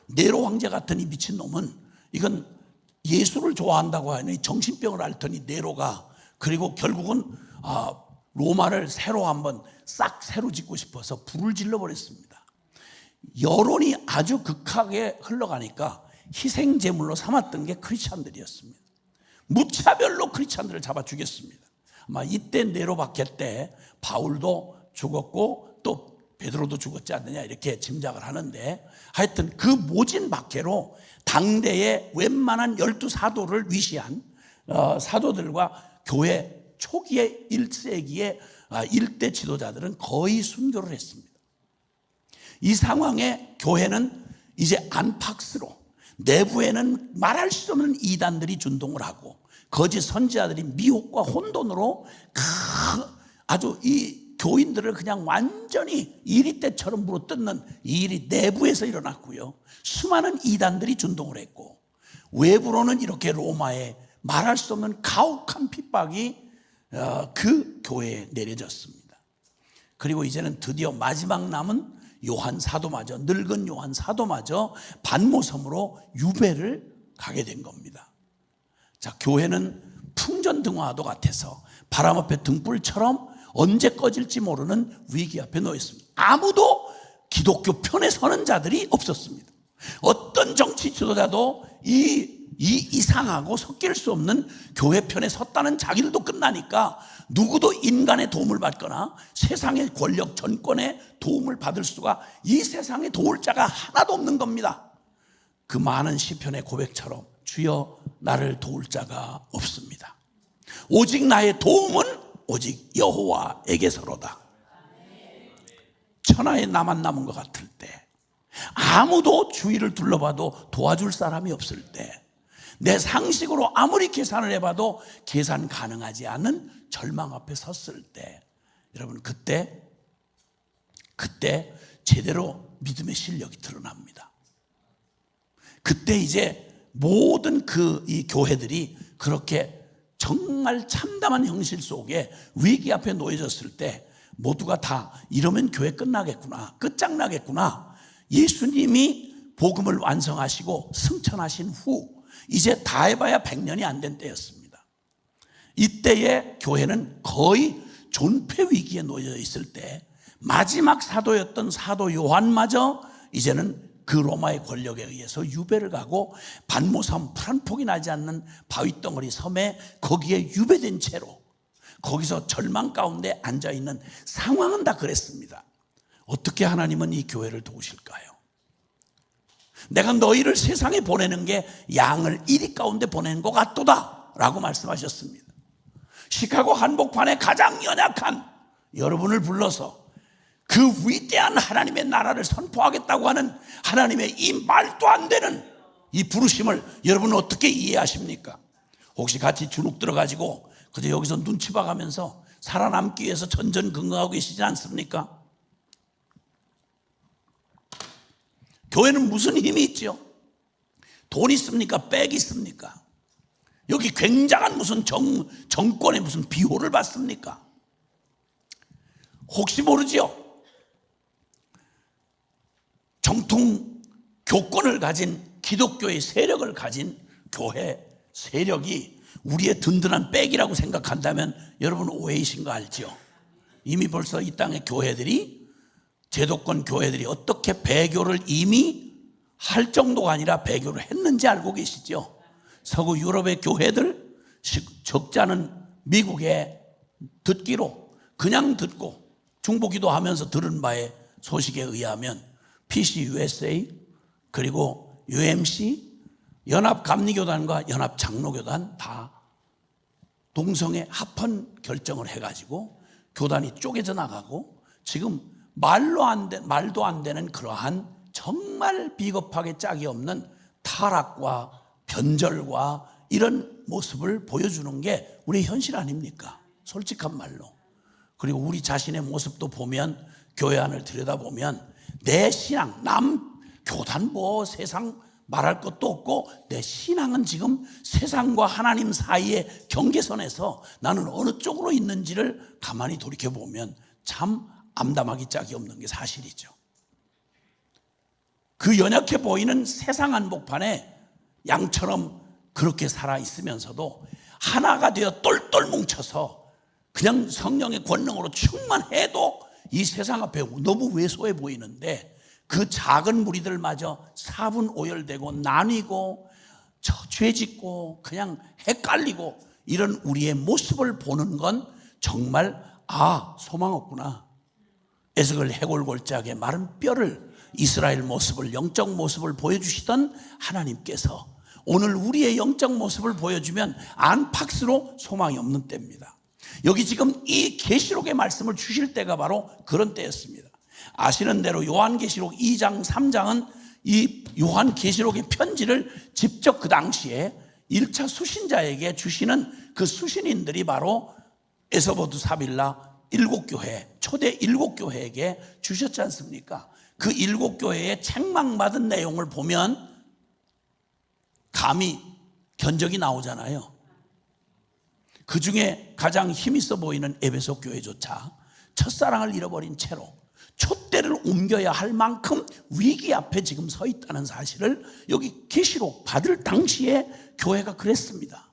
네로 황제 같은 이 미친놈은, 이건 예수를 좋아한다고 하니 정신병을 앓더니 네로가, 그리고 결국은 로마를 한번 싹 새로 짓고 싶어서 불을 질러버렸습니다. 여론이 아주 극하게 흘러가니까 희생제물로 삼았던 게 크리스찬들이었습니다. 무차별로 크리스찬들을 잡아 죽였습니다. 아마 이때 네로 박해 때 바울도 죽었고 또 베드로도 죽었지 않느냐 이렇게 짐작을 하는데, 하여튼 그 모진 박해로 당대의 웬만한 12사도를 위시한 사도들과 교회 초기의 1세기의 일대 지도자들은 거의 순교를 했습니다. 이 상황에 교회는 이제 안팎으로 내부에는 말할 수 없는 이단들이 준동을 하고 거짓 선지자들이 미혹과 혼돈으로 아주 이 교인들을 그냥 완전히 이리떼처럼 물어뜯는 이 일이 내부에서 일어났고요. 수많은 이단들이 준동을 했고 외부로는 이렇게 로마에 말할 수 없는 가혹한 핍박이 그 교회에 내려졌습니다. 그리고 이제는 드디어 마지막 남은 요한 사도마저, 늙은 요한 사도마저 반모섬으로 유배를 가게 된 겁니다. 자, 교회는 풍전등화도 같아서 바람 앞에 등불처럼 언제 꺼질지 모르는 위기 앞에 놓여 있습니다. 아무도 기독교 편에 서는 자들이 없었습니다. 어떤 정치 지도자도 이 이상하고 섞일 수 없는 교회 편에 섰다는 자기들도 끝나니까 누구도 인간의 도움을 받거나 세상의 권력 정권의 도움을 받을 수가, 이 세상에 도울 자가 하나도 없는 겁니다. 그 많은 시편의 고백처럼 주여 나를 도울 자가 없습니다. 오직 나의 도움은 오직 여호와에게서로다. 천하에 나만 남은 것 같을 때, 아무도 주위를 둘러봐도 도와줄 사람이 없을 때, 내 상식으로 아무리 계산을 해봐도 계산 가능하지 않은 절망 앞에 섰을 때, 여러분 그때 제대로 믿음의 실력이 드러납니다. 그때 이제 모든 이 교회들이 그렇게 정말 참담한 형실 속에 위기 앞에 놓여졌을 때 모두가 다 이러면 교회 끝나겠구나, 끝장나겠구나, 예수님이 복음을 완성하시고 승천하신 후 이제 다 해봐야 100년이 안 된 때였습니다. 이때의 교회는 거의 존폐 위기에 놓여 있을 때 마지막 사도였던 사도 요한마저 이제는 그 로마의 권력에 의해서 유배를 가고 반모섬, 풀 한 폭이 나지 않는 바위덩어리 섬에 거기에 유배된 채로 거기서 절망 가운데 앉아있는 상황은 다 그랬습니다. 어떻게 하나님은 이 교회를 도우실까요? 내가 너희를 세상에 보내는 게 양을 이리 가운데 보내는 것 같도다 라고 말씀하셨습니다. 시카고 한복판에 가장 연약한 여러분을 불러서 그 위대한 하나님의 나라를 선포하겠다고 하는 하나님의 이 말도 안 되는 이 부르심을 여러분은 어떻게 이해하십니까? 혹시 같이 주눅 들어가지고 그저 여기서 눈치 봐가면서 살아남기 위해서 전전긍긍하고 계시지 않습니까? 교회는 무슨 힘이 있죠? 돈 있습니까? 백 있습니까? 여기 굉장한 무슨 정권의 무슨 비호를 받습니까? 혹시 모르지요? 정통 교권을 가진 기독교의 세력을 가진 교회 세력이 우리의 든든한 백이라고 생각한다면 여러분 오해이신 거 알죠? 이미 벌써 이 땅의 교회들이, 제도권 교회들이 어떻게 배교를 이미 할 정도가 아니라 배교를 했는지 알고 계시죠? 서구 유럽의 교회들, 적잖은 미국에 듣기로 그냥 듣고 중보기도 하면서 들은 바의 소식에 의하면 PCUSA 그리고 UMC, 연합감리교단과 연합장로교단 다 동성애 합헌 결정을 해가지고 교단이 쪼개져 나가고 지금 말도 안 되는 그러한 정말 비겁하게 짝이 없는 타락과 변절과 이런 모습을 보여주는 게 우리의 현실 아닙니까? 솔직한 말로. 그리고 우리 자신의 모습도 보면, 교회 안을 들여다보면 내 신앙, 교단 세상 말할 것도 없고 내 신앙은 지금 세상과 하나님 사이의 경계선에서 나는 어느 쪽으로 있는지를 가만히 돌이켜보면 참 암담하기 짝이 없는 게 사실이죠. 그 연약해 보이는 세상 한복판에 양처럼 그렇게 살아 있으면서도 하나가 되어 똘똘 뭉쳐서 그냥 성령의 권능으로 충만해도 이 세상 앞에 너무 왜소해 보이는데 그 작은 무리들마저 사분오열되고 나뉘고 죄짓고 그냥 헷갈리고 이런 우리의 모습을 보는 건 정말 소망 없구나. 에스겔 해골골짜기에 마른 뼈를, 이스라엘 모습을, 영적 모습을 보여주시던 하나님께서 오늘 우리의 영적 모습을 보여주면 안팎으로 소망이 없는 때입니다. 여기 지금 이 계시록의 말씀을 주실 때가 바로 그런 때였습니다. 아시는 대로 요한계시록 2장 3장은 이 요한계시록의 편지를 직접 그 당시에 1차 수신자에게 주시는 그 수신인들이 바로 에서보드 사빌라 7교회, 초대 7교회에게 주셨지 않습니까? 그 7교회의 책망받은 내용을 보면 감히 견적이 나오잖아요. 그 중에 가장 힘있어 보이는 에베소 교회조차 첫사랑을 잃어버린 채로 촛대를 옮겨야 할 만큼 위기 앞에 지금 서 있다는 사실을 여기 계시록 받을 당시에 교회가 그랬습니다.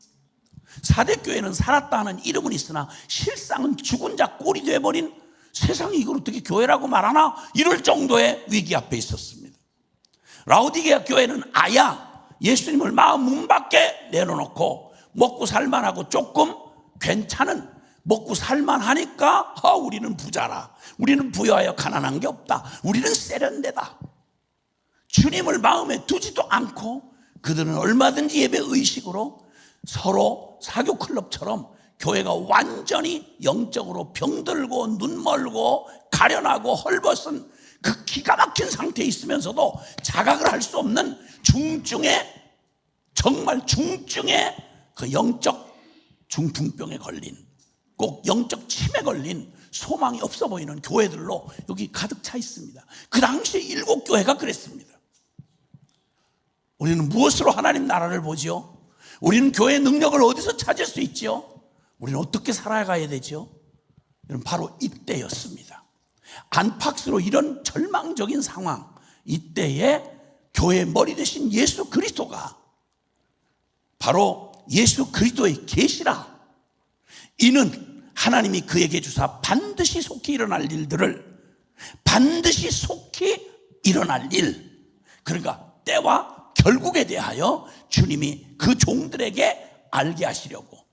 사대교회는 살았다 하는 이름은 있으나 실상은 죽은 자 꼴이 돼버린, 세상이 이걸 어떻게 교회라고 말하나 이럴 정도의 위기 앞에 있었습니다. 라오디게아 교회는 예수님을 마음 문 밖에 내려놓고 먹고 살만하고 조금 괜찮은, 먹고 살만하니까 우리는 부자라, 우리는 부여하여 가난한 게 없다, 우리는 세련되다. 주님을 마음에 두지도 않고 그들은 얼마든지 예배 의식으로 서로 사교 클럽처럼 교회가 완전히 영적으로 병들고 눈멀고 가련하고 헐벗은 그 기가 막힌 상태에 있으면서도 자각을 할 수 없는 중증의 정말 중증의 그 영적 중풍병에 걸린, 꼭 영적 침에 걸린 소망이 없어 보이는 교회들로 여기 가득 차 있습니다. 그 당시에 7교회가 그랬습니다. 우리는 무엇으로 하나님 나라를 보지요? 우리는 교회의 능력을 어디서 찾을 수 있지요? 우리는 어떻게 살아가야 되죠? 여러분, 바로 이때였습니다. 안팎으로 이런 절망적인 상황, 이때에 교회의 머리 되신 예수 그리스도가 바로 예수 그리스도의 계시라. 이는 하나님이 그에게 주사 반드시 속히 일어날 일들을, 반드시 속히 일어날 일, 그러니까 때와 결국에 대하여 주님이 그 종들에게 알게 하시려고.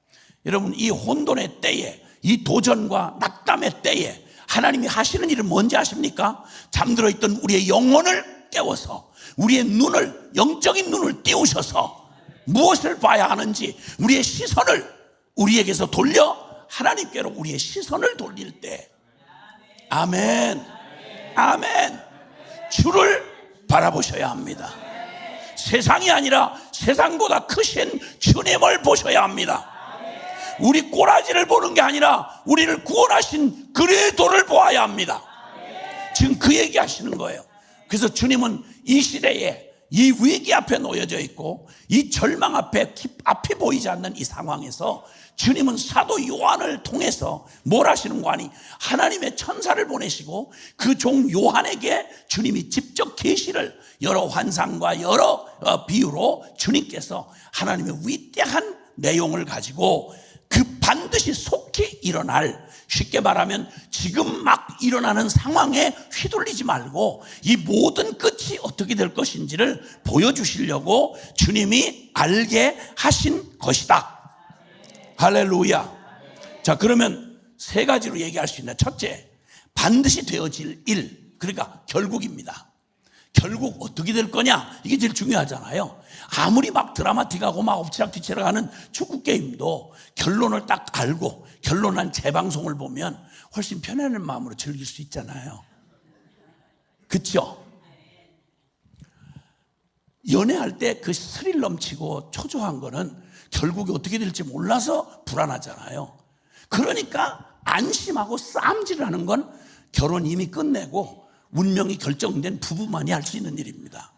여러분, 이 혼돈의 때에, 이 도전과 낙담의 때에 하나님이 하시는 일은 뭔지 아십니까? 잠들어 있던 우리의 영혼을 깨워서 우리의 눈을, 영적인 눈을 띄우셔서 무엇을 봐야 하는지 우리의 시선을 우리에게서 돌려 하나님께로 우리의 시선을 돌릴 때, 아멘, 아멘, 주를 바라보셔야 합니다. 세상이 아니라 세상보다 크신 주님을 보셔야 합니다. 우리 꼬라지를 보는 게 아니라 우리를 구원하신 그리스도를 보아야 합니다. 지금 그 얘기 하시는 거예요. 그래서 주님은 이 시대에 이 위기 앞에 놓여져 있고 이 절망 앞에 앞이 보이지 않는 이 상황에서 주님은 사도 요한을 통해서 뭘 하시는 거 아니? 하나님의 천사를 보내시고 그 종 요한에게 주님이 직접 계시를 여러 환상과 여러 비유로 주님께서 하나님의 위대한 내용을 가지고 그 반드시 속히 일어날, 쉽게 말하면 지금 막 일어나는 상황에 휘둘리지 말고 이 모든 끝이 어떻게 될 것인지를 보여주시려고 주님이 알게 하신 것이다. 할렐루야. 자, 그러면 세 가지로 얘기할 수 있는, 첫째, 반드시 되어질 일, 그러니까 결국입니다. 결국 어떻게 될 거냐, 이게 제일 중요하잖아요. 아무리 막 드라마틱하고 막 엎치락뒤치락 하는 축구 게임도 결론을 딱 알고 결론난 재방송을 보면 훨씬 편안한 마음으로 즐길 수 있잖아요. 그렇죠? 연애할 때 그 스릴 넘치고 초조한 거는 결국이 어떻게 될지 몰라서 불안하잖아요. 그러니까 안심하고 싸움질을 하는 건 결혼 이미 끝내고 운명이 결정된 부부만이 할 수 있는 일입니다.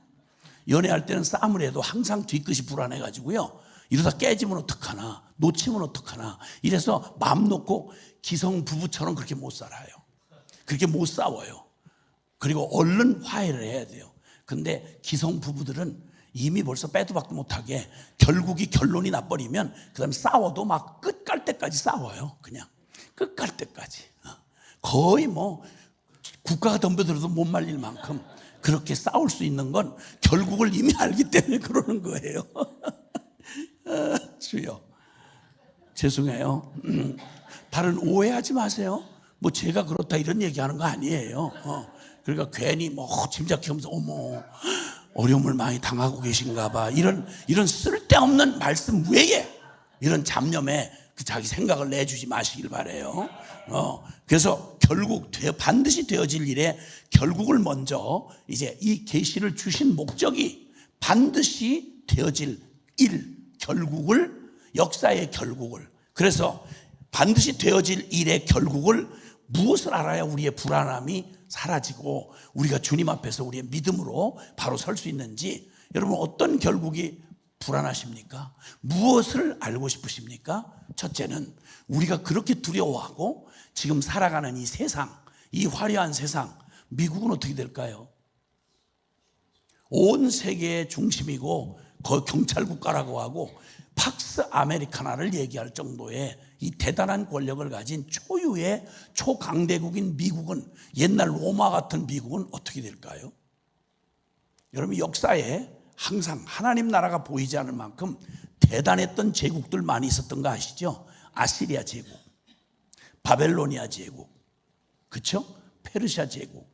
연애할 때는 싸움을 해도 항상 뒤끝이 불안해가지고요, 이러다 깨지면 어떡하나, 놓치면 어떡하나, 이래서 마음 놓고 기성 부부처럼 그렇게 못 살아요. 그렇게 못 싸워요. 그리고 얼른 화해를 해야 돼요. 근데 기성 부부들은 이미 벌써 빼도 박도 못하게 결국이 결론이 나버리면 그 다음에 싸워도 막 끝 갈 때까지 싸워요. 그냥 끝 갈 때까지. 거의 뭐 국가가 덤벼들어도 못 말릴 만큼 그렇게 싸울 수 있는 건 결국을 이미 알기 때문에 그러는 거예요. 주여, 죄송해요. 다른 오해하지 마세요. 뭐 제가 그렇다 이런 얘기하는 거 아니에요. 그러니까 괜히 뭐 짐작하면서 어머 어려움을 많이 당하고 계신가 봐, 이런 쓸데없는 말씀 외에 이런 잡념에 자기 생각을 내주지 마시길 바래요. 그래서 결국 반드시 되어질 일에 결국을 먼저, 이제 이 계시를 주신 목적이 반드시 되어질 일, 결국을, 역사의 결국을, 그래서 반드시 되어질 일의 결국을 무엇을 알아야 우리의 불안함이 사라지고 우리가 주님 앞에서 우리의 믿음으로 바로 설 수 있는지. 여러분, 어떤 결국이 불안하십니까? 무엇을 알고 싶으십니까? 첫째는 우리가 그렇게 두려워하고 지금 살아가는 이 세상, 이 화려한 세상, 미국은 어떻게 될까요? 온 세계의 중심이고 거의 경찰 국가라고 하고 팍스 아메리카나를 얘기할 정도의 이 대단한 권력을 가진 초유의 초강대국인 미국은, 옛날 로마 같은 미국은 어떻게 될까요? 여러분, 역사에 항상 하나님 나라가 보이지 않을 만큼 대단했던 제국들 많이 있었던 거 아시죠? 아시리아 제국, 바벨로니아 제국, 그렇죠? 페르시아 제국,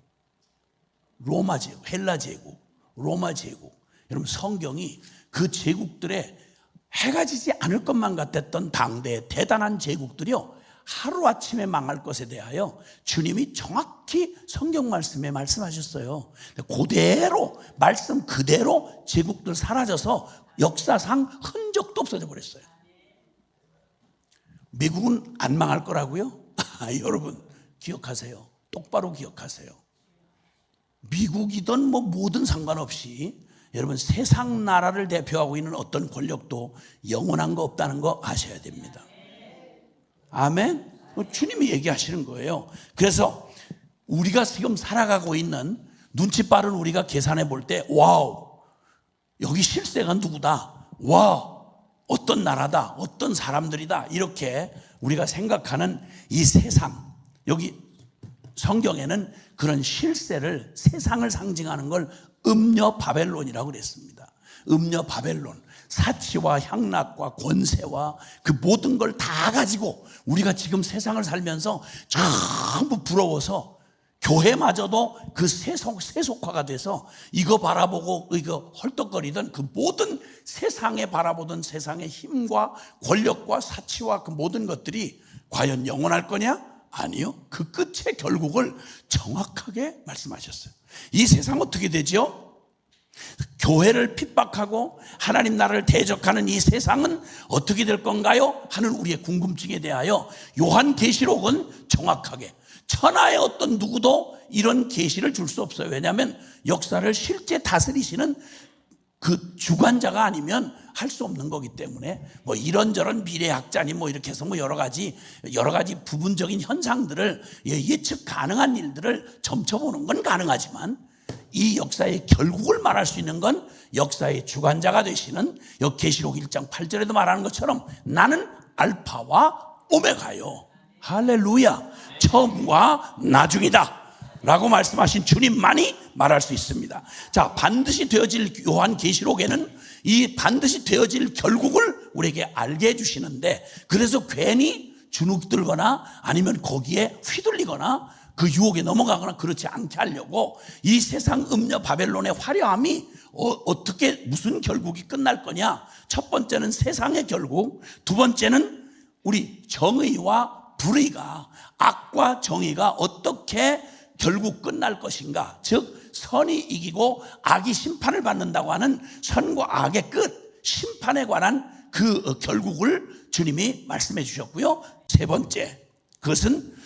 로마 제국, 헬라 제국, 로마 제국. 여러분, 성경이 그 제국들의 해가 지지 않을 것만 같았던 당대의 대단한 제국들이요, 하루아침에 망할 것에 대하여 주님이 정확히 성경 말씀에 말씀하셨어요. 그대로 말씀 그대로 제국들 사라져서 역사상 흔적도 없어져 버렸어요. 미국은 안 망할 거라고요? 여러분 기억하세요. 똑바로 기억하세요. 미국이든 뭐 뭐든 상관없이 여러분 세상 나라를 대표하고 있는 어떤 권력도 영원한 거 없다는 거 아셔야 됩니다. 아멘. 주님이 얘기하시는 거예요. 그래서 우리가 지금 살아가고 있는 눈치 빠른 우리가 계산해 볼 때 와우, 여기 실세가 누구다, 와, 어떤 나라다, 어떤 사람들이다, 이렇게 우리가 생각하는 이 세상, 여기 성경에는 그런 실세를, 세상을 상징하는 걸 음녀 바벨론이라고 그랬습니다. 음녀 바벨론, 사치와 향락과 권세와 그 모든 걸 다 가지고 우리가 지금 세상을 살면서 전부 부러워서 교회마저도 그 세속화가 돼서 이거 바라보고 이거 헐떡거리던 그 모든 세상에 바라보던 세상의 힘과 권력과 사치와 그 모든 것들이 과연 영원할 거냐? 아니요. 그 끝의 결국을 정확하게 말씀하셨어요. 이 세상 어떻게 되죠? 교회를 핍박하고 하나님 나라를 대적하는 이 세상은 어떻게 될 건가요? 하는 우리의 궁금증에 대하여 요한계시록은 정확하게, 천하의 어떤 누구도 이런 계시를 줄 수 없어요. 왜냐하면 역사를 실제 다스리시는 그 주관자가 아니면 할 수 없는 거기 때문에 뭐 이런저런 미래학자니 뭐 이렇게 해서 뭐 여러 가지 부분적인 현상들을 예측 가능한 일들을 점쳐보는 건 가능하지만 이 역사의 결국을 말할 수 있는 건 역사의 주관자가 되시는 여기 계시록 1장 8절에도 말하는 것처럼 나는 알파와 오메가요, 할렐루야, 처음과 나중이다 라고 말씀하신 주님만이 말할 수 있습니다. 자, 반드시 되어질 요한계시록에는 이 반드시 되어질 결국을 우리에게 알게 해주시는데, 그래서 괜히 주눅들거나 아니면 거기에 휘둘리거나 그 유혹에 넘어가거나 그렇지 않게 하려고 이 세상 음녀 바벨론의 화려함이 어떻게 무슨 결국이 끝날 거냐. 첫 번째는 세상의 결국, 두 번째는 우리 정의와 불의가, 악과 정의가 어떻게 결국 끝날 것인가. 즉 선이 이기고 악이 심판을 받는다고 하는 선과 악의 끝, 심판에 관한 그 결국을 주님이 말씀해 주셨고요. 세 번째, 그것은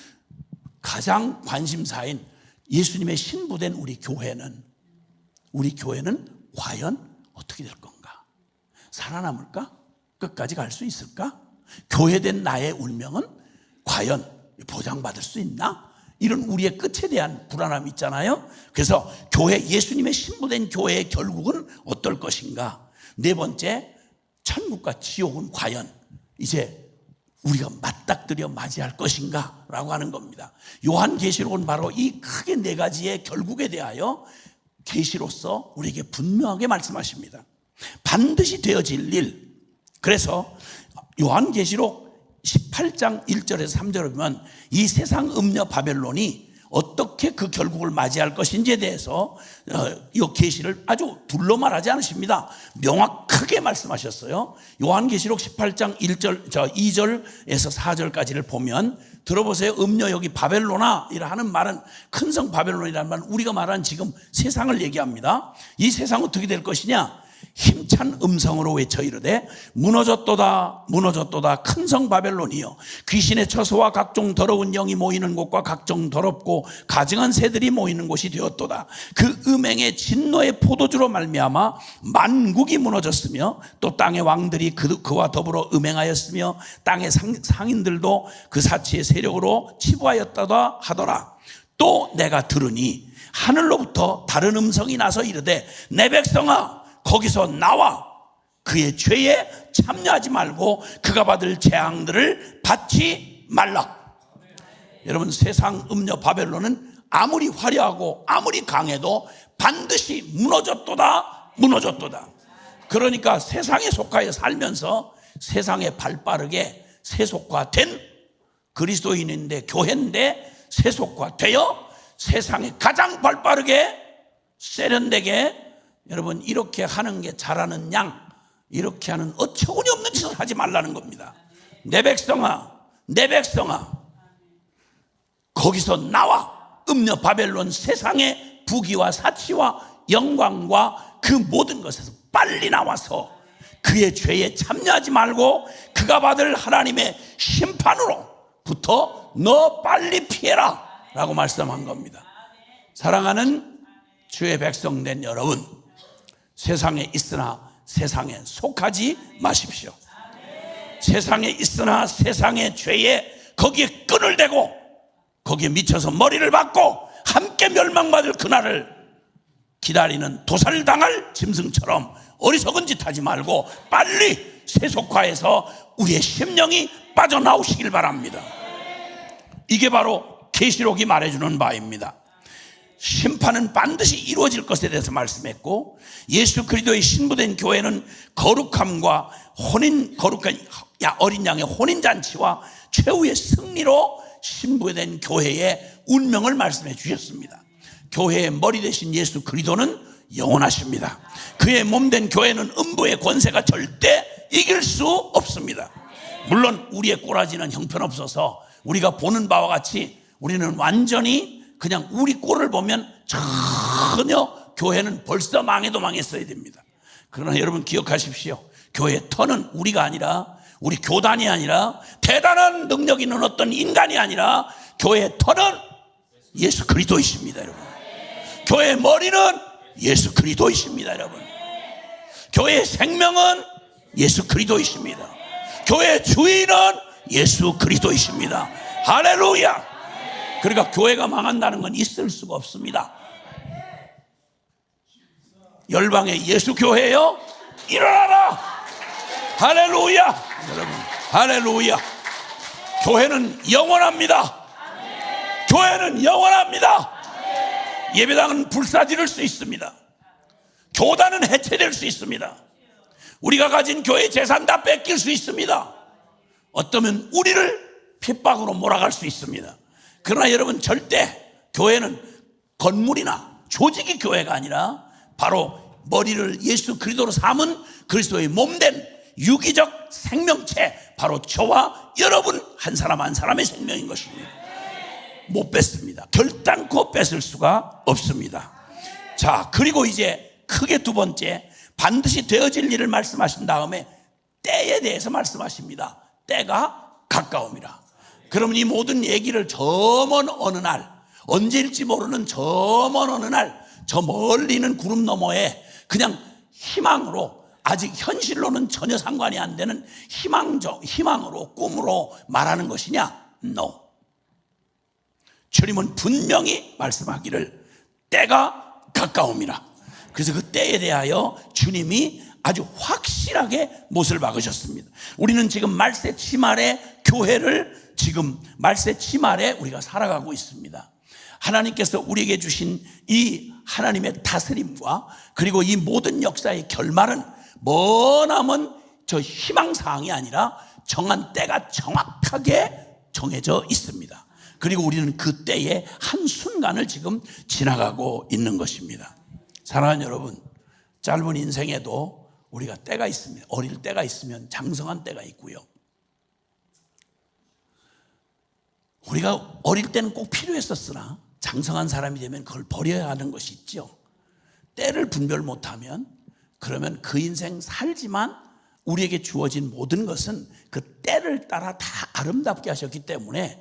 가장 관심사인 예수님의 신부된 우리 교회는 과연 어떻게 될 건가? 살아남을까? 끝까지 갈 수 있을까? 교회된 나의 운명은 과연 보장받을 수 있나? 이런 우리의 끝에 대한 불안함이 있잖아요. 그래서 예수님의 신부된 교회의 결국은 어떨 것인가? 네 번째, 천국과 지옥은 과연 이제 우리가 맞닥뜨려 맞이할 것인가? 라고 하는 겁니다. 요한계시록은 바로 이 크게 네 가지의 결국에 대하여 계시로서 우리에게 분명하게 말씀하십니다. 반드시 되어질 일. 그래서 요한계시록 18장 1절에서 3절을 보면 이 세상 음녀 바벨론이 어떻게 그 결국을 맞이할 것인지에 대해서 이 계시를 아주 둘러 말하지 않으십니다. 명확하게 말씀하셨어요. 요한계시록 18장 2절에서 4절까지를 보면 들어보세요. 음녀 여기 바벨로나 이라 하는 말은 큰 성 바벨론이라는 말은 우리가 말하는 지금 세상을 얘기합니다. 이 세상 어떻게 될 것이냐? 힘찬 음성으로 외쳐 이르되 무너졌도다 무너졌도다 큰 성 바벨론이여, 귀신의 처소와 각종 더러운 영이 모이는 곳과 각종 더럽고 가증한 새들이 모이는 곳이 되었도다. 그 음행의 진노의 포도주로 말미암아 만국이 무너졌으며 또 땅의 왕들이 그와 더불어 음행하였으며 땅의 상인들도 그 사치의 세력으로 치부하였다다 하더라. 또 내가 들으니 하늘로부터 다른 음성이 나서 이르되 내 백성아 거기서 나와 그의 죄에 참여하지 말고 그가 받을 재앙들을 받지 말라. 여러분, 세상 음녀 바벨론은 아무리 화려하고 아무리 강해도 반드시 무너졌도다 무너졌도다. 그러니까 세상에 속하여 살면서 세상에 발빠르게 세속화된 그리스도인인데, 교회인데 세속화되어 세상에 가장 발빠르게 세련되게, 여러분 이렇게 하는 게 잘하는 양, 이렇게 하는 어처구니 없는 짓을 하지 말라는 겁니다. 내 백성아 내 백성아, 거기서 나와 음녀 바벨론 세상의 부귀와 사치와 영광과 그 모든 것에서 빨리 나와서 그의 죄에 참여하지 말고 그가 받을 하나님의 심판으로부터 너 빨리 피해라 라고 말씀한 겁니다. 사랑하는 주의 백성 된 여러분, 세상에 있으나 세상에 속하지 마십시오. 세상에 있으나 세상의 죄에 거기에 끈을 대고 거기에 미쳐서 머리를 박고 함께 멸망받을 그날을 기다리는 도살당할 짐승처럼 어리석은 짓 하지 말고 빨리 세속화해서 우리의 심령이 빠져나오시길 바랍니다. 이게 바로 계시록이 말해주는 바입니다. 심판은 반드시 이루어질 것에 대해서 말씀했고, 예수 그리스도의 신부된 교회는 거룩함과 거룩한 어린 양의 혼인잔치와 최후의 승리로 신부된 교회의 운명을 말씀해 주셨습니다. 교회의 머리 되신 예수 그리스도는 영원하십니다. 그의 몸된 교회는 음부의 권세가 절대 이길 수 없습니다. 물론 우리의 꼬라지는 형편없어서 우리가 보는 바와 같이 우리는 완전히 그냥 우리 꼴을 보면 전혀 교회는 벌써 망해도 망했어야 됩니다. 그러나 여러분 기억하십시오. 교회의 터는 우리가 아니라, 우리 교단이 아니라, 대단한 능력 있는 어떤 인간이 아니라 교회의 터는 예수 그리스도이십니다, 여러분. 교회의 머리는 예수 그리스도이십니다, 여러분. 교회의 생명은 예수 그리스도이십니다. 교회의 주인은 예수 그리스도이십니다. 할렐루야. 그러니까 교회가 망한다는 건 있을 수가 없습니다. 열방의 예수 교회여 일어나라. 할렐루야. 여러분, 할렐루야. 교회는 영원합니다. 교회는 영원합니다. 예배당은 불사지를 수 있습니다. 교단은 해체될 수 있습니다. 우리가 가진 교회 재산 다 뺏길 수 있습니다. 어쩌면 우리를 핍박으로 몰아갈 수 있습니다. 그러나 여러분, 절대 교회는 건물이나 조직이 교회가 아니라 바로 머리를 예수 그리스도로 삼은 그리스도의 몸된 유기적 생명체, 바로 저와 여러분 한 사람 한 사람의 생명인 것입니다. 못 뺐습니다. 결단코 뺏을 수가 없습니다. 자, 그리고 이제 크게 두 번째, 반드시 되어질 일을 말씀하신 다음에 때에 대해서 말씀하십니다. 때가 가까움이라. 그러면 이 모든 얘기를 저 먼 어느 날, 언제일지 모르는 저 먼 어느 날, 저 멀리 있는 구름 너머에 그냥 희망으로, 아직 현실로는 전혀 상관이 안 되는 희망으로, 꿈으로 말하는 것이냐? No. 주님은 분명히 말씀하기를 때가 가까움이라. 그래서 그 때에 대하여 주님이 아주 확실하게 못을 박으셨습니다. 우리는 지금 말세 치말의 교회를, 지금 말세 치말에 우리가 살아가고 있습니다. 하나님께서 우리에게 주신 이 하나님의 다스림과 그리고 이 모든 역사의 결말은 머나먼 저 희망사항이 아니라 정한 때가 정확하게 정해져 있습니다. 그리고 우리는 그 때의 한순간을 지금 지나가고 있는 것입니다. 사랑하는 여러분, 짧은 인생에도 우리가 때가 있습니다. 어릴 때가 있으면 장성한 때가 있고요. 우리가 어릴 때는 꼭 필요했었으나 장성한 사람이 되면 그걸 버려야 하는 것이 있죠. 때를 분별 못하면, 그러면 그 인생 살지만 우리에게 주어진 모든 것은 그 때를 따라 다 아름답게 하셨기 때문에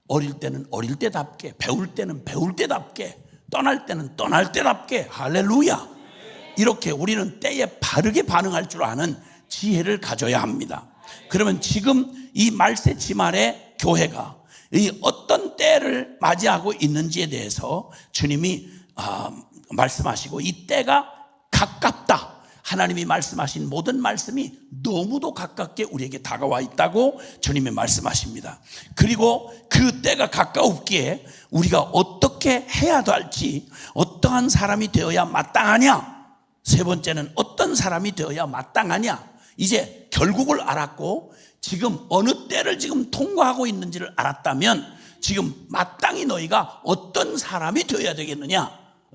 어릴 때는 어릴 때답게, 배울 때는 배울 때답게, 떠날 때는 떠날 때답게, 할렐루야. 이렇게 우리는 때에 바르게 반응할 줄 아는 지혜를 가져야 합니다. 그러면 지금 이 말세 치말의 교회가 이 어떤 때를 맞이하고 있는지에 대해서 주님이 말씀하시고, 이 때가 가깝다. 하나님이 말씀하신 모든 말씀이 너무도 가깝게 우리에게 다가와 있다고 주님이 말씀하십니다. 그리고 그 때가 가까웠기에 우리가 어떻게 해야 할지, 어떠한 사람이 되어야 마땅하냐, 세 번째는 어떤 사람이 되어야 마땅하냐, 이제 결국을 알았고 지금 어느 때를 지금 통과하고 있는지를 알았다면 지금 마땅히 너희가 어떤 사람이 되어야 되겠느냐,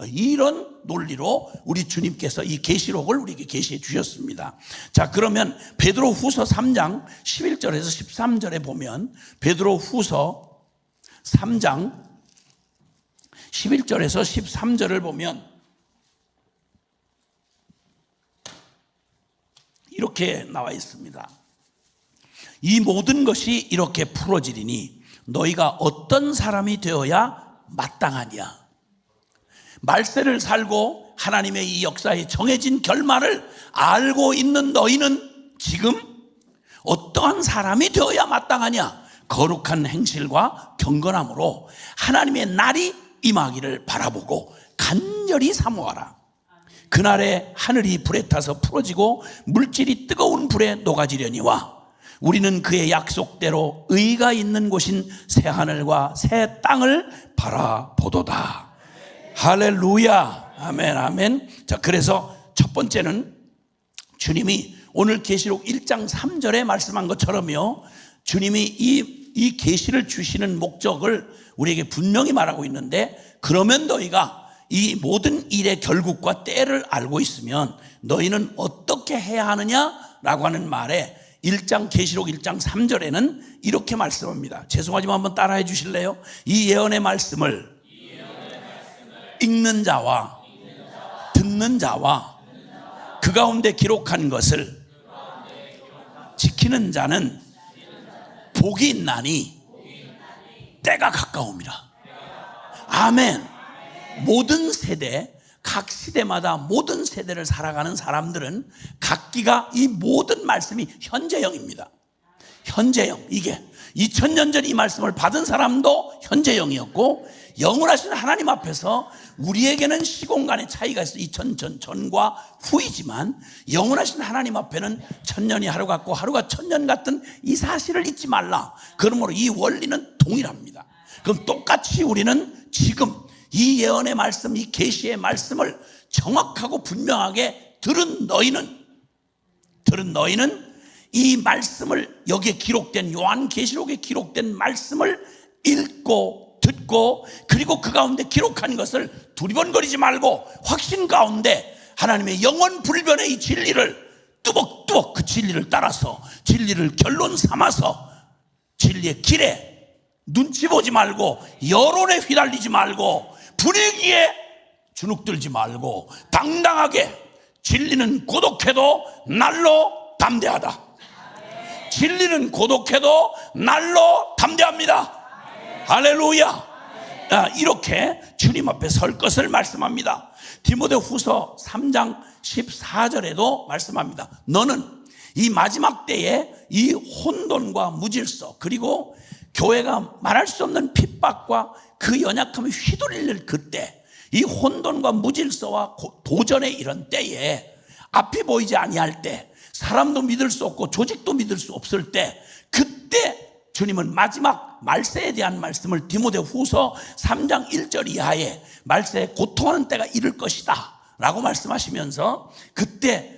이런 논리로 우리 주님께서 이 계시록을 우리에게 계시해 주셨습니다. 자, 그러면 베드로후서 3장 11절에서 13절에 보면 베드로후서 3장 11절에서 13절을 보면 이렇게 나와 있습니다. 이 모든 것이 이렇게 풀어지리니 너희가 어떤 사람이 되어야 마땅하냐. 말세를 살고 하나님의 이 역사에 정해진 결말을 알고 있는 너희는 지금 어떠한 사람이 되어야 마땅하냐. 거룩한 행실과 경건함으로 하나님의 날이 임하기를 바라보고 간절히 사모하라. 그날에 하늘이 불에 타서 풀어지고 물질이 뜨거운 불에 녹아지려니와 우리는 그의 약속대로 의가 있는 곳인 새 하늘과 새 땅을 바라보도다. 할렐루야. 아멘, 아멘. 자, 그래서 첫 번째는 주님이 오늘 계시록 1장 3절에 말씀한 것처럼요, 주님이 이 계시를 주시는 목적을 우리에게 분명히 말하고 있는데, 그러면 너희가 이 모든 일의 결국과 때를 알고 있으면 너희는 어떻게 해야 하느냐라고 하는 말에 계시록 1장 3절에는 이렇게 말씀합니다. 죄송하지만 한번 따라해 주실래요? 이 예언의 말씀을 읽는 자와 듣는 자와 그 가운데 기록한 것을 지키는 자는 복이 있나니 때가 가까움이라. 아멘. 모든 세대, 각 시대마다 모든 세대를 살아가는 사람들은 각기가 이 모든 말씀이 현재형입니다. 현재형. 이게 2000년 전 이 말씀을 받은 사람도 현재형이었고, 영원하신 하나님 앞에서 우리에게는 시공간의 차이가 있어 2000년 전과 후이지만 영원하신 하나님 앞에는 1000년이 하루 같고 하루가 1000년 같은 이 사실을 잊지 말라. 그러므로 이 원리는 동일합니다. 그럼 똑같이 우리는 지금 이 예언의 말씀, 이 계시의 말씀을 정확하고 분명하게 들은 너희는 이 말씀을, 여기에 기록된 요한계시록에 기록된 말씀을 읽고 듣고, 그리고 그 가운데 기록한 것을 두리번거리지 말고 확신 가운데 하나님의 영원 불변의 이 진리를 뚜벅뚜벅 그 진리를 따라서, 진리를 결론 삼아서 진리의 길에 눈치 보지 말고 여론에 휘날리지 말고 분위기에 주눅들지 말고 당당하게, 진리는 고독해도 날로 담대하다. 진리는 고독해도 날로 담대합니다. 할렐루야. 이렇게 주님 앞에 설 것을 말씀합니다. 디모데후서 3장 14절에도 말씀합니다. 너는 이 마지막 때에 이 혼돈과 무질서, 그리고 교회가 말할 수 없는 핍박과 그 연약함이 휘둘릴 그때, 이 혼돈과 무질서와 도전의 이런 때에, 앞이 보이지 아니할 때, 사람도 믿을 수 없고 조직도 믿을 수 없을 때, 그때 주님은 마지막 말세에 대한 말씀을 디모데후서 3장 1절 이하에 말세에 고통하는 때가 이를 것이다 라고 말씀하시면서, 그때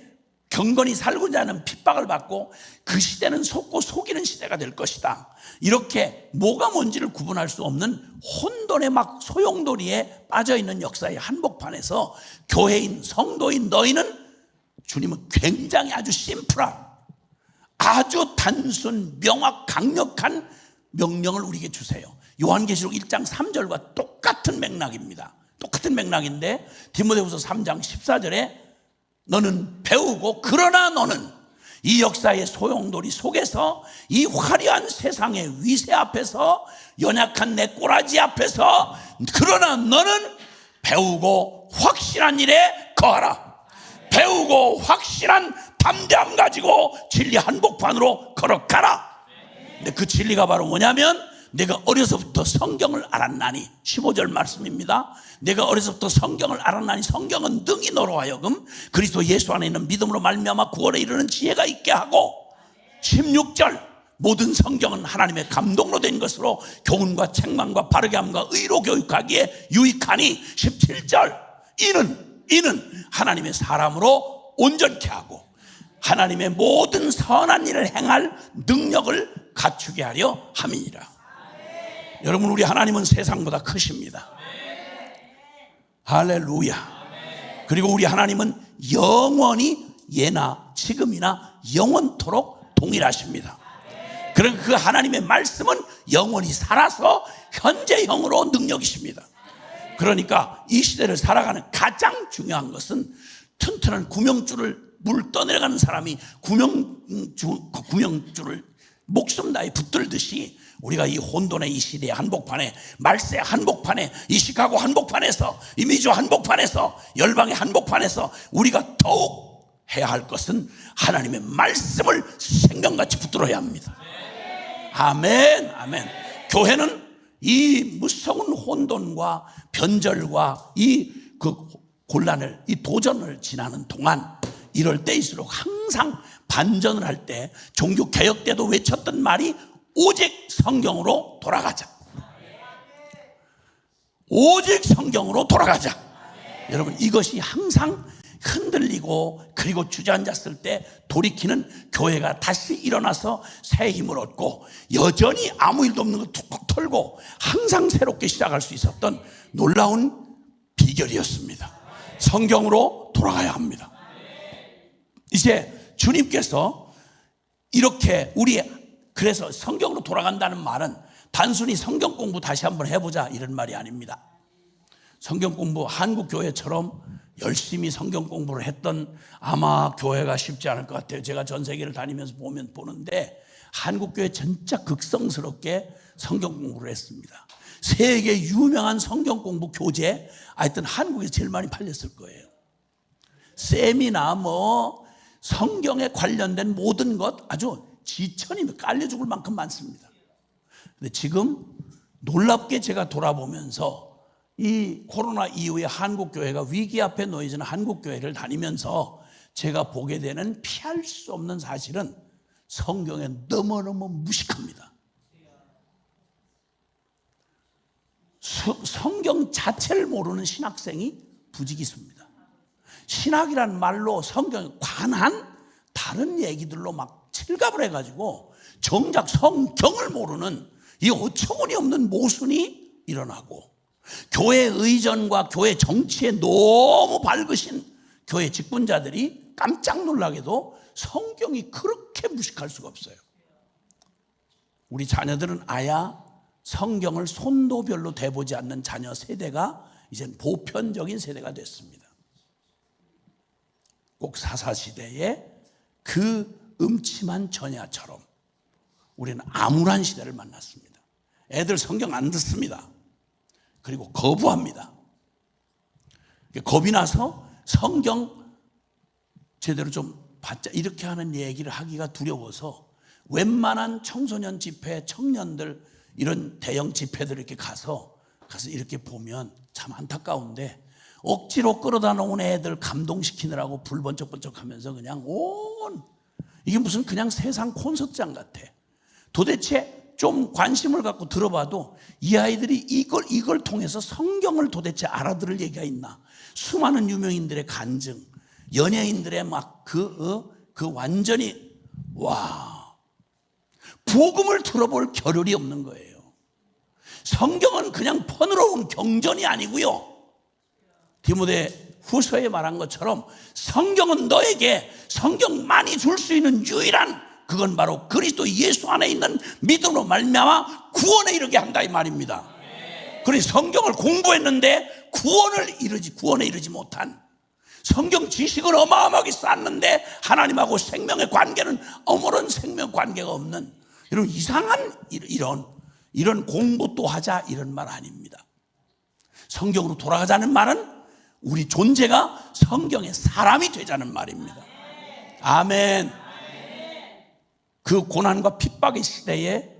경건히 살고자 하는 핍박을 받고 그 시대는 속고 속이는 시대가 될 것이다. 이렇게 뭐가 뭔지를 구분할 수 없는 혼돈의 막 소용돌이에 빠져있는 역사의 한복판에서 교회인, 성도인 너희는, 주님은 굉장히 아주 심플한, 아주 단순, 명확, 강력한 명령을 우리에게 주세요. 요한계시록 1장 3절과 똑같은 맥락입니다. 똑같은 맥락인데 디모데후서 3장 14절에 너는 배우고, 그러나 너는 이 역사의 소용돌이 속에서, 이 화려한 세상의 위세 앞에서, 연약한 내 꼬라지 앞에서, 그러나 너는 배우고 확실한 일에 거하라. 배우고 확실한 담대함 가지고 진리 한복판으로 걸어가라. 근데 그 진리가 바로 뭐냐면, 내가 어려서부터 성경을 알았나니, 15절 말씀입니다. 내가 어려서부터 성경을 알았나니, 성경은 능히 너로 하여금 그리스도 예수 안에 있는 믿음으로 말미암아 구원에 이르는 지혜가 있게 하고, 16절 모든 성경은 하나님의 감동으로 된 것으로 교훈과 책망과 바르게 함과 의로 교육하기에 유익하니, 17절 이는 하나님의 사람으로 온전케 하고 하나님의 모든 선한 일을 행할 능력을 갖추게 하려 함이니라. 여러분, 우리 하나님은 세상보다 크십니다. 할렐루야. 그리고 우리 하나님은 영원히 예나 지금이나 영원토록 동일하십니다. 그러니까 그 하나님의 말씀은 영원히 살아서 현재형으로 능력이십니다. 그러니까 이 시대를 살아가는 가장 중요한 것은 튼튼한 구명줄을 물 떠내려가는 사람이 구명줄을 목숨 다해 붙들듯이 우리가 이 혼돈의 이 시대의 한복판에, 말세 한복판에, 이 시카고 한복판에서, 이 미주 한복판에서, 열방의 한복판에서 우리가 더욱 해야 할 것은 하나님의 말씀을 생명같이 붙들어야 합니다. 아멘, 아멘. 교회는 이 무서운 혼돈과 변절과 이 곤란을, 이 도전을 지나는 동안 이럴 때일수록 항상 반전을 할 때, 종교 개혁 때도 외쳤던 말이 오직 성경으로 돌아가자. 오직 성경으로 돌아가자. 여러분, 이것이 항상 흔들리고 그리고 주저앉았을 때 돌이키는 교회가 다시 일어나서 새 힘을 얻고 여전히 아무 일도 없는 거 툭툭 털고 항상 새롭게 시작할 수 있었던 놀라운 비결이었습니다. 성경으로 돌아가야 합니다. 이제 주님께서 이렇게 그래서 성경으로 돌아간다는 말은 단순히 성경 공부 다시 한번 해보자 이런 말이 아닙니다. 성경 공부, 한국 교회처럼 열심히 성경 공부를 했던 아마 교회가 쉽지 않을 것 같아요. 제가 전 세계를 다니면서 보는데 한국 교회 진짜 극성스럽게 성경 공부를 했습니다. 세계 유명한 성경 공부 교재, 하여튼 한국에서 제일 많이 팔렸을 거예요. 세미나 성경에 관련된 모든 것 아주 지천이면 깔려 죽을 만큼 많습니다. 근데 지금 놀랍게 제가 돌아보면서 이 코로나 이후에 한국교회가 위기 앞에 놓여 있는 한국교회를 다니면서 제가 보게 되는 피할 수 없는 사실은 성경에 너무너무 무식합니다. 성경 자체를 모르는 신학생이 부지기수입니다. 신학이란 말로 성경에 관한 다른 얘기들로 막 칠갑을 해가지고 정작 성경을 모르는 이 어처구니 없는 모순이 일어나고, 교회 의전과 교회 정치에 너무 밝으신 교회 직분자들이 깜짝 놀라게도 성경이 그렇게 무식할 수가 없어요. 우리 자녀들은 아야 성경을 손도 별로 대보지 않는 자녀 세대가 이젠 보편적인 세대가 됐습니다. 꼭 사사시대에 그 음침한 전야처럼 우리는 암울한 시대를 만났습니다. 애들 성경 안 듣습니다. 그리고 거부합니다. 겁이 나서 성경 제대로 좀 받자 이렇게 하는 얘기를 하기가 두려워서 웬만한 청소년 집회, 청년들 이런 대형 집회들 이렇게 가서 이렇게 보면 참 안타까운데 억지로 끌어다 놓은 애들 감동시키느라고 불 번쩍번쩍 하면서 그냥 이게 무슨 그냥 세상 콘서트장 같아. 도대체 좀 관심을 갖고 들어봐도 이 아이들이 이걸 통해서 성경을 도대체 알아들을 얘기가 있나. 수많은 유명인들의 간증, 연예인들의 완전히 복음을 들어볼 겨를이 없는 거예요. 성경은 그냥 퍼늘어온 경전이 아니고요. 디모데 후서에 말한 것처럼 성경은 너에게 성경만이 줄 수 있는 유일한 그건 바로 그리스도 예수 안에 있는 믿음으로 말미암아 구원에 이르게 한다 이 말입니다. 그래서 성경을 공부했는데 구원에 이르지 못한, 성경 지식을 어마어마하게 쌓았는데 하나님하고 생명의 관계는 아무런 생명 관계가 없는 이런 이상한 이런 공부도 하자 이런 말 아닙니다. 성경으로 돌아가자는 말은 우리 존재가 성경의 사람이 되자는 말입니다. 아멘. 그 고난과 핍박의 시대에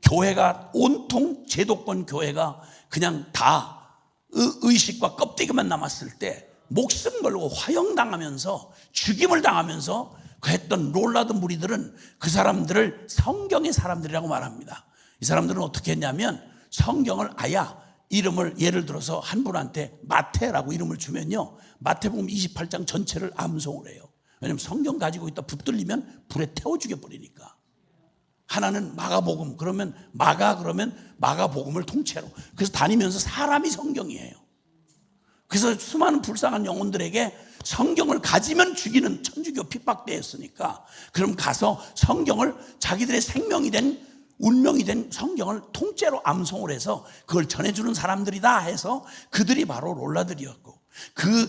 교회가 온통 제도권 교회가 그냥 다 의식과 껍데기만 남았을 때 목숨 걸고 화형당하면서 죽임을 당하면서 했던 롤라드 무리들은 그 사람들을 성경의 사람들이라고 말합니다. 이 사람들은 어떻게 했냐면 성경을 이름을 예를 들어서 한 분한테 마태라고 이름을 주면요, 마태복음 28장 전체를 암송을 해요. 왜냐하면 성경 가지고 있다 붙들리면 불에 태워 죽여버리니까. 하나는 마가복음, 그러면 마가복음을 통째로. 그래서 다니면서 사람이 성경이에요. 그래서 수많은 불쌍한 영혼들에게 성경을 가지면 죽이는 천주교 핍박대였으니까 그럼 가서 성경을 자기들의 생명이 된 운명이 된 성경을 통째로 암송을 해서 그걸 전해주는 사람들이다 해서 그들이 바로 롤라들이었고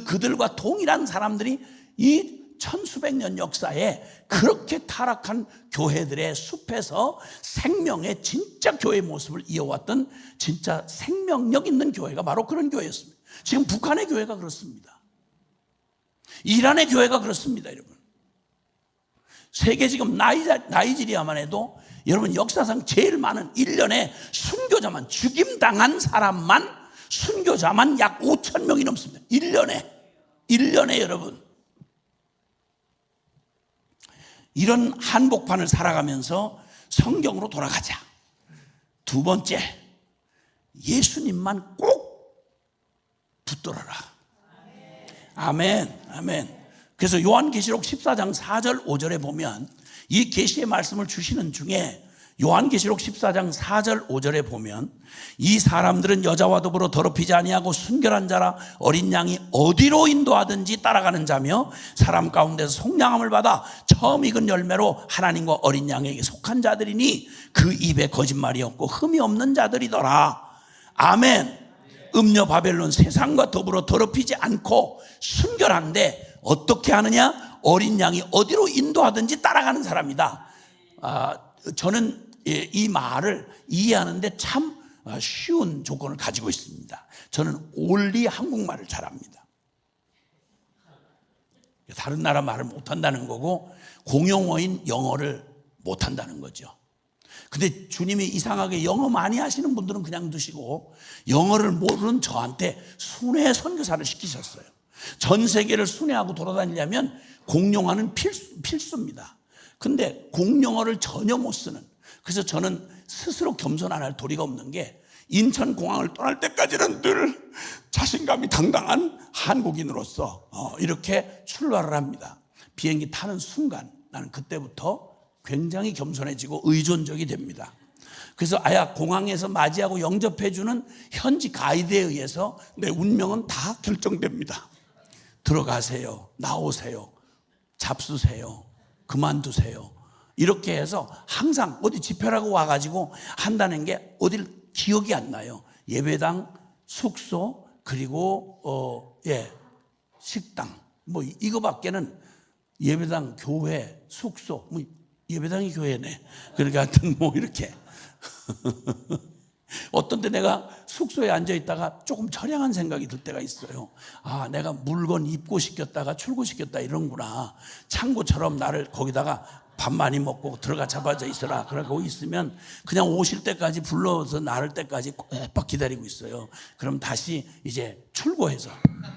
그들과 동일한 사람들이 이 천수백 년 역사에 그렇게 타락한 교회들의 숲에서 생명의 진짜 교회의 모습을 이어왔던 진짜 생명력 있는 교회가 바로 그런 교회였습니다. 지금 북한의 교회가 그렇습니다. 이란의 교회가 그렇습니다. 여러분, 세계 지금 나이지리아만 해도 여러분 역사상 제일 많은 1년에 순교자만 죽임당한 사람만 순교자만 약 5천 명이 넘습니다. 1년에 여러분, 이런 한복판을 살아가면서 성경으로 돌아가자. 두 번째, 예수님만 꼭 붙들어라. 아멘, 아멘. 그래서 요한계시록 14장 4절 5절에 보면 이 계시의 말씀을 주시는 중에 요한계시록 14장 4절 5절에 보면 이 사람들은 여자와 더불어 더럽히지 아니하고 순결한 자라 어린 양이 어디로 인도하든지 따라가는 자며 사람 가운데서 속량함을 받아 처음 익은 열매로 하나님과 어린 양에게 속한 자들이니 그 입에 거짓말이 없고 흠이 없는 자들이더라. 아멘. 음녀 바벨론 세상과 더불어 더럽히지 않고 순결한데 어떻게 하느냐? 어린 양이 어디로 인도하든지 따라가는 사람이다. 저는 이 말을 이해하는데 참 쉬운 조건을 가지고 있습니다. 저는 올리 한국말을 잘합니다. 다른 나라 말을 못한다는 거고 공용어인 영어를 못한다는 거죠. 근데 주님이 이상하게 영어 많이 하시는 분들은 그냥 두시고 영어를 모르는 저한테 순회 선교사를 시키셨어요. 전 세계를 순회하고 돌아다니려면 공용어는 필수입니다. 근데 공용어를 전혀 못 쓰는, 그래서 저는 스스로 겸손 안 할 도리가 없는 게 인천공항을 떠날 때까지는 늘 자신감이 당당한 한국인으로서 이렇게 출발을 합니다. 비행기 타는 순간 나는 그때부터 굉장히 겸손해지고 의존적이 됩니다. 그래서 공항에서 맞이하고 영접해주는 현지 가이드에 의해서 내 운명은 다 결정됩니다. 들어가세요, 나오세요, 잡수세요, 그만두세요. 이렇게 해서 항상 어디 집회라고 와가지고 한다는 게 어딜 기억이 안 나요. 예배당, 숙소, 그리고 식당, 뭐 이거밖에는 예배당, 교회, 숙소, 뭐 예배당이 교회네. 그러니까 하여튼 뭐 이렇게 어떤 때 내가 숙소에 앉아 있다가 조금 처량한 생각이 들 때가 있어요. 내가 물건 입고 시켰다가 출고시켰다 이런구나. 창고처럼 나를 거기다가 밥 많이 먹고 들어가 잡아져 있어라. 그러고 있으면 그냥 오실 때까지 불러서 나를 때까지 꽉 기다리고 있어요. 그럼 다시 이제 출고해서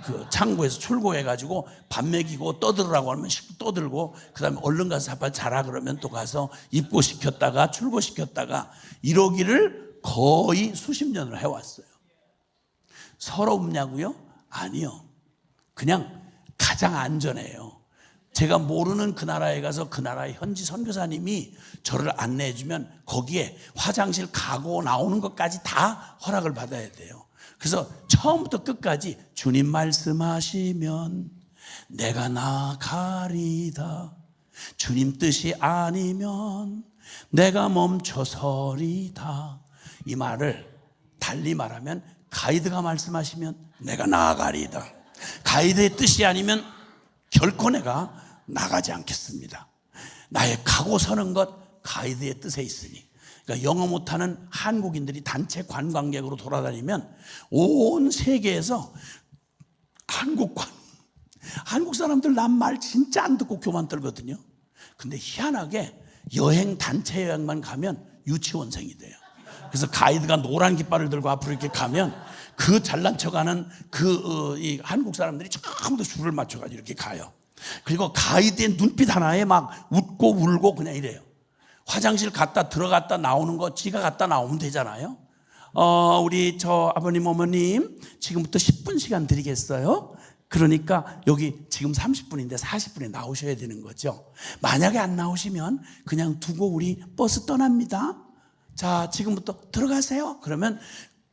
그 창고에서 출고해가지고 밥 먹이고 떠들으라고 하면 떠들고 그 다음에 얼른 가서 잡아 자라 그러면 또 가서 입고 시켰다가 출고시켰다가 이러기를 거의 수십 년을 해왔어요. 서럽냐고요? 아니요. 그냥 가장 안전해요. 제가 모르는 그 나라에 가서 그 나라의 현지 선교사님이 저를 안내해 주면 거기에 화장실 가고 나오는 것까지 다 허락을 받아야 돼요. 그래서 처음부터 끝까지 주님 말씀하시면 내가 나가리다. 주님 뜻이 아니면 내가 멈춰서리다. 이 말을 달리 말하면 가이드가 말씀하시면 내가 나아가리다. 가이드의 뜻이 아니면 결코 내가 나가지 않겠습니다. 나의 가고 서는 것 가이드의 뜻에 있으니. 그러니까 영어 못하는 한국인들이 단체 관광객으로 돌아다니면 온 세계에서 한국 사람들 남 말 진짜 안 듣고 교만 떨거든요. 근데 희한하게 여행 단체 여행만 가면 유치원생이 돼요. 그래서 가이드가 노란 깃발을 들고 앞으로 이렇게 가면 그 잘난 척하는 이 한국 사람들이 전부 다 줄을 맞춰가지고 이렇게 가요. 그리고 가이드의 눈빛 하나에 막 웃고 울고 그냥 이래요. 화장실 갔다 들어갔다 나오는 거 지가 갔다 나오면 되잖아요. 우리 저 아버님 어머님 지금부터 10분 시간 드리겠어요. 그러니까 여기 지금 30분인데 40분에 나오셔야 되는 거죠. 만약에 안 나오시면 그냥 두고 우리 버스 떠납니다. 자, 지금부터 들어가세요. 그러면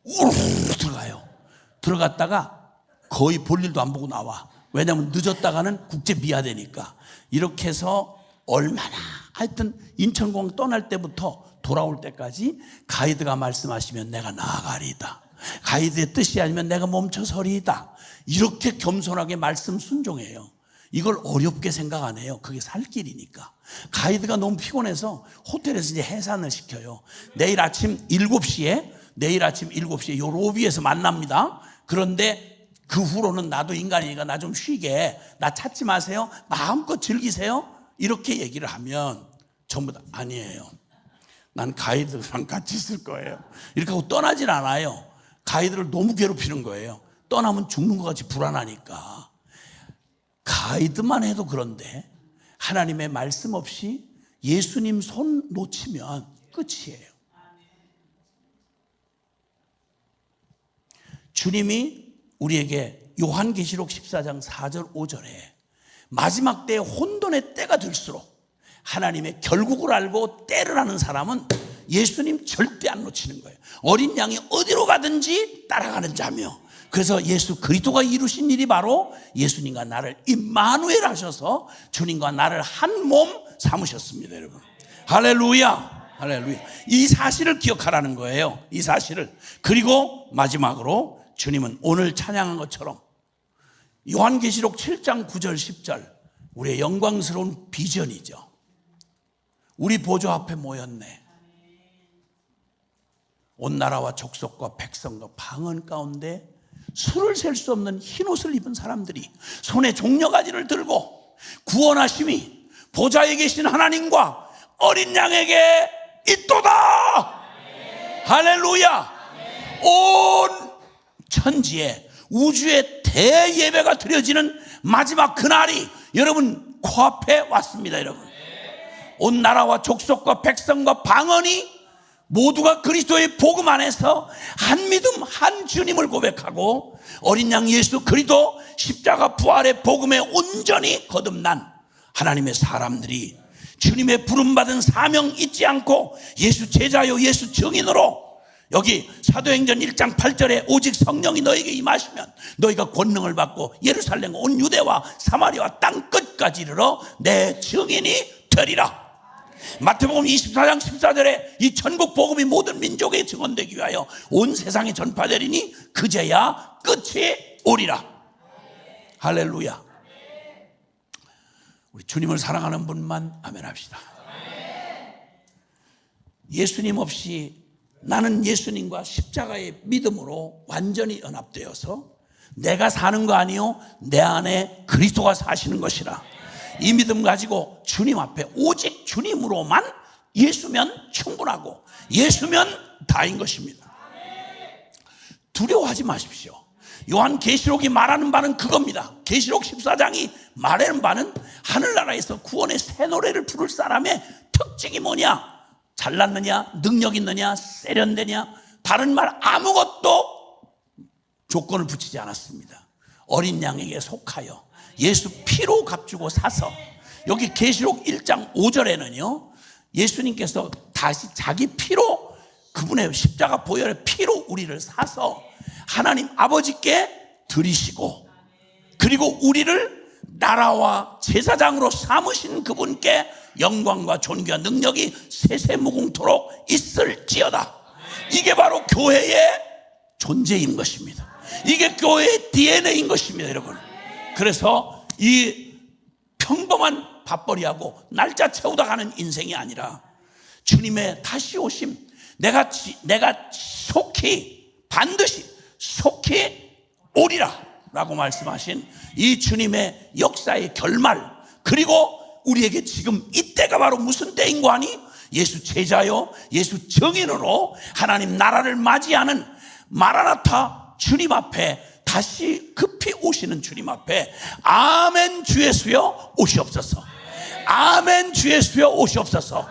우르르 들어가요. 들어갔다가 거의 볼 일도 안 보고 나와. 왜냐하면 늦었다가는 국제 미화되니까. 이렇게 해서 얼마나 하여튼 인천공항 떠날 때부터 돌아올 때까지 가이드가 말씀하시면 내가 나아가리이다. 가이드의 뜻이 아니면 내가 멈춰서리이다. 이렇게 겸손하게 말씀 순종해요. 이걸 어렵게 생각 안 해요. 그게 살 길이니까. 가이드가 너무 피곤해서 호텔에서 이제 해산을 시켜요. 내일 아침 7시에 요 로비에서 만납니다. 그런데 그 후로는 나도 인간이니까 나 좀 쉬게, 나 찾지 마세요, 마음껏 즐기세요, 이렇게 얘기를 하면 전부 다 아니에요, 난 가이드랑 같이 있을 거예요, 이렇게 하고 떠나질 않아요. 가이드를 너무 괴롭히는 거예요. 떠나면 죽는 것 같이 불안하니까. 가이드만 해도 그런데 하나님의 말씀 없이 예수님 손 놓치면 끝이에요. 주님이 우리에게 요한계시록 14장 4절 5절에 마지막 때에 혼돈의 때가 들수록 하나님의 결국을 알고 때를 아는 사람은 예수님 절대 안 놓치는 거예요. 어린 양이 어디로 가든지 따라가는 자며, 그래서 예수 그리스도가 이루신 일이 바로 예수님과 나를 임마누엘 하셔서 주님과 나를 한 몸 삼으셨습니다. 여러분, 할렐루야, 할렐루야. 이 사실을 기억하라는 거예요. 이 사실을. 그리고 마지막으로 주님은 오늘 찬양한 것처럼 요한계시록 7장 9절 10절 우리의 영광스러운 비전이죠. 우리 보좌 앞에 모였네. 온 나라와 족속과 백성과 방언 가운데 수를 셀 수 없는 흰옷을 입은 사람들이 손에 종려가지를 들고 구원하심이 보좌에 계신 하나님과 어린 양에게 있도다. 할렐루야. 온 천지에 우주의 대예배가 드려지는 마지막 그날이 여러분 코앞에 왔습니다. 여러분, 온 나라와 족속과 백성과 방언이 모두가 그리스도의 복음 안에서 한 믿음 한 주님을 고백하고 어린 양 예수 그리스도 십자가 부활의 복음에 온전히 거듭난 하나님의 사람들이 주님의 부름받은 사명 잊지 않고 예수 제자요 예수 증인으로, 여기 사도행전 1장 8절에 오직 성령이 너에게 임하시면 너희가 권능을 받고 예루살렘 온 유대와 사마리아와 땅 끝까지 이르러 내 증인이 되리라. 마태복음 24장 14절에 이 전국 복음이 모든 민족에 증언되기 위하여 온 세상에 전파되리니 그제야 끝이 오리라. 할렐루야. 우리 주님을 사랑하는 분만 아멘 합시다. 예수님 없이 나는 예수님과 십자가의 믿음으로 완전히 연합되어서 내가 사는 거 아니요 내 안에 그리스도가 사시는 것이라. 이 믿음 가지고 주님 앞에 오직 주님으로만 예수면 충분하고 예수면 다인 것입니다. 두려워하지 마십시오. 요한계시록이 말하는 바는 그겁니다. 계시록 14장이 말하는 바는 하늘나라에서 구원의 새 노래를 부를 사람의 특징이 뭐냐? 잘났느냐, 능력 있느냐, 세련되냐, 다른 말 아무것도 조건을 붙이지 않았습니다. 어린 양에게 속하여 예수 피로 값주고 사서, 여기 계시록 1장 5절에는요 예수님께서 다시 자기 피로, 그분의 십자가 보혈의 피로 우리를 사서 하나님 아버지께 드리시고, 그리고 우리를 나라와 제사장으로 삼으신 그분께 영광과 존귀와 능력이 세세무궁토록 있을지어다. 이게 바로 교회의 존재인 것입니다. 이게 교회의 DNA인 것입니다, 여러분. 그래서 이 평범한 밥벌이하고 날짜 채우다 가는 인생이 아니라 주님의 다시 오심, 내가 속히 반드시 속히 오리라 라고 말씀하신 이 주님의 역사의 결말, 그리고 우리에게 지금 이때가 바로 무슨 때인 거 아니? 예수 제자요 예수 증인으로 하나님 나라를 맞이하는 마라나타 주님 앞에 다시 급히 오시는 주님 앞에 아멘 주 예수여 오시옵소서, 아멘 주 예수여 오시옵소서.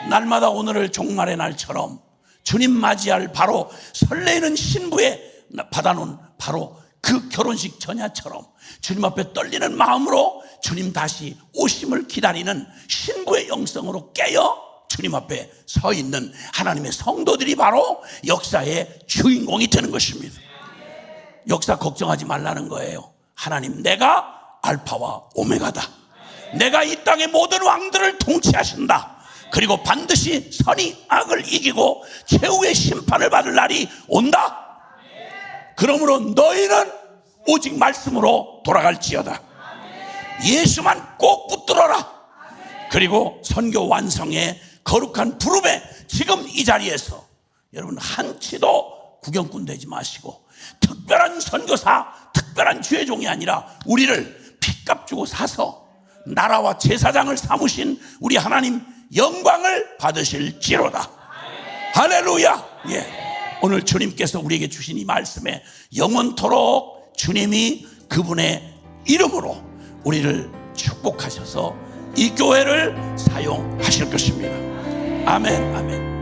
날마다 오늘을 종말의 날처럼 주님 맞이할 바로 설레이는 신부에 받아놓은 바로 그 결혼식 전야처럼 주님 앞에 떨리는 마음으로 주님 다시 오심을 기다리는 신부의 영성으로 깨어 주님 앞에 서 있는 하나님의 성도들이 바로 역사의 주인공이 되는 것입니다. 역사 걱정하지 말라는 거예요. 하나님, 내가 알파와 오메가다. 내가 이 땅의 모든 왕들을 통치하신다. 그리고 반드시 선이 악을 이기고 최후의 심판을 받을 날이 온다. 그러므로 너희는 오직 말씀으로 돌아갈지어다. 예수만 꼭 붙들어라. 그리고 선교 완성의 거룩한 부름에 지금 이 자리에서 여러분 한치도 구경꾼 되지 마시고, 특별한 선교사, 특별한 주의 종이 아니라 우리를 핏값 주고 사서 나라와 제사장을 삼으신 우리 하나님 영광을 받으실지로다. 할렐루야. 예. 오늘 주님께서 우리에게 주신 이 말씀에 영원토록 주님이 그분의 이름으로 우리를 축복하셔서 이 교회를 사용하실 것입니다. 아멘, 아멘.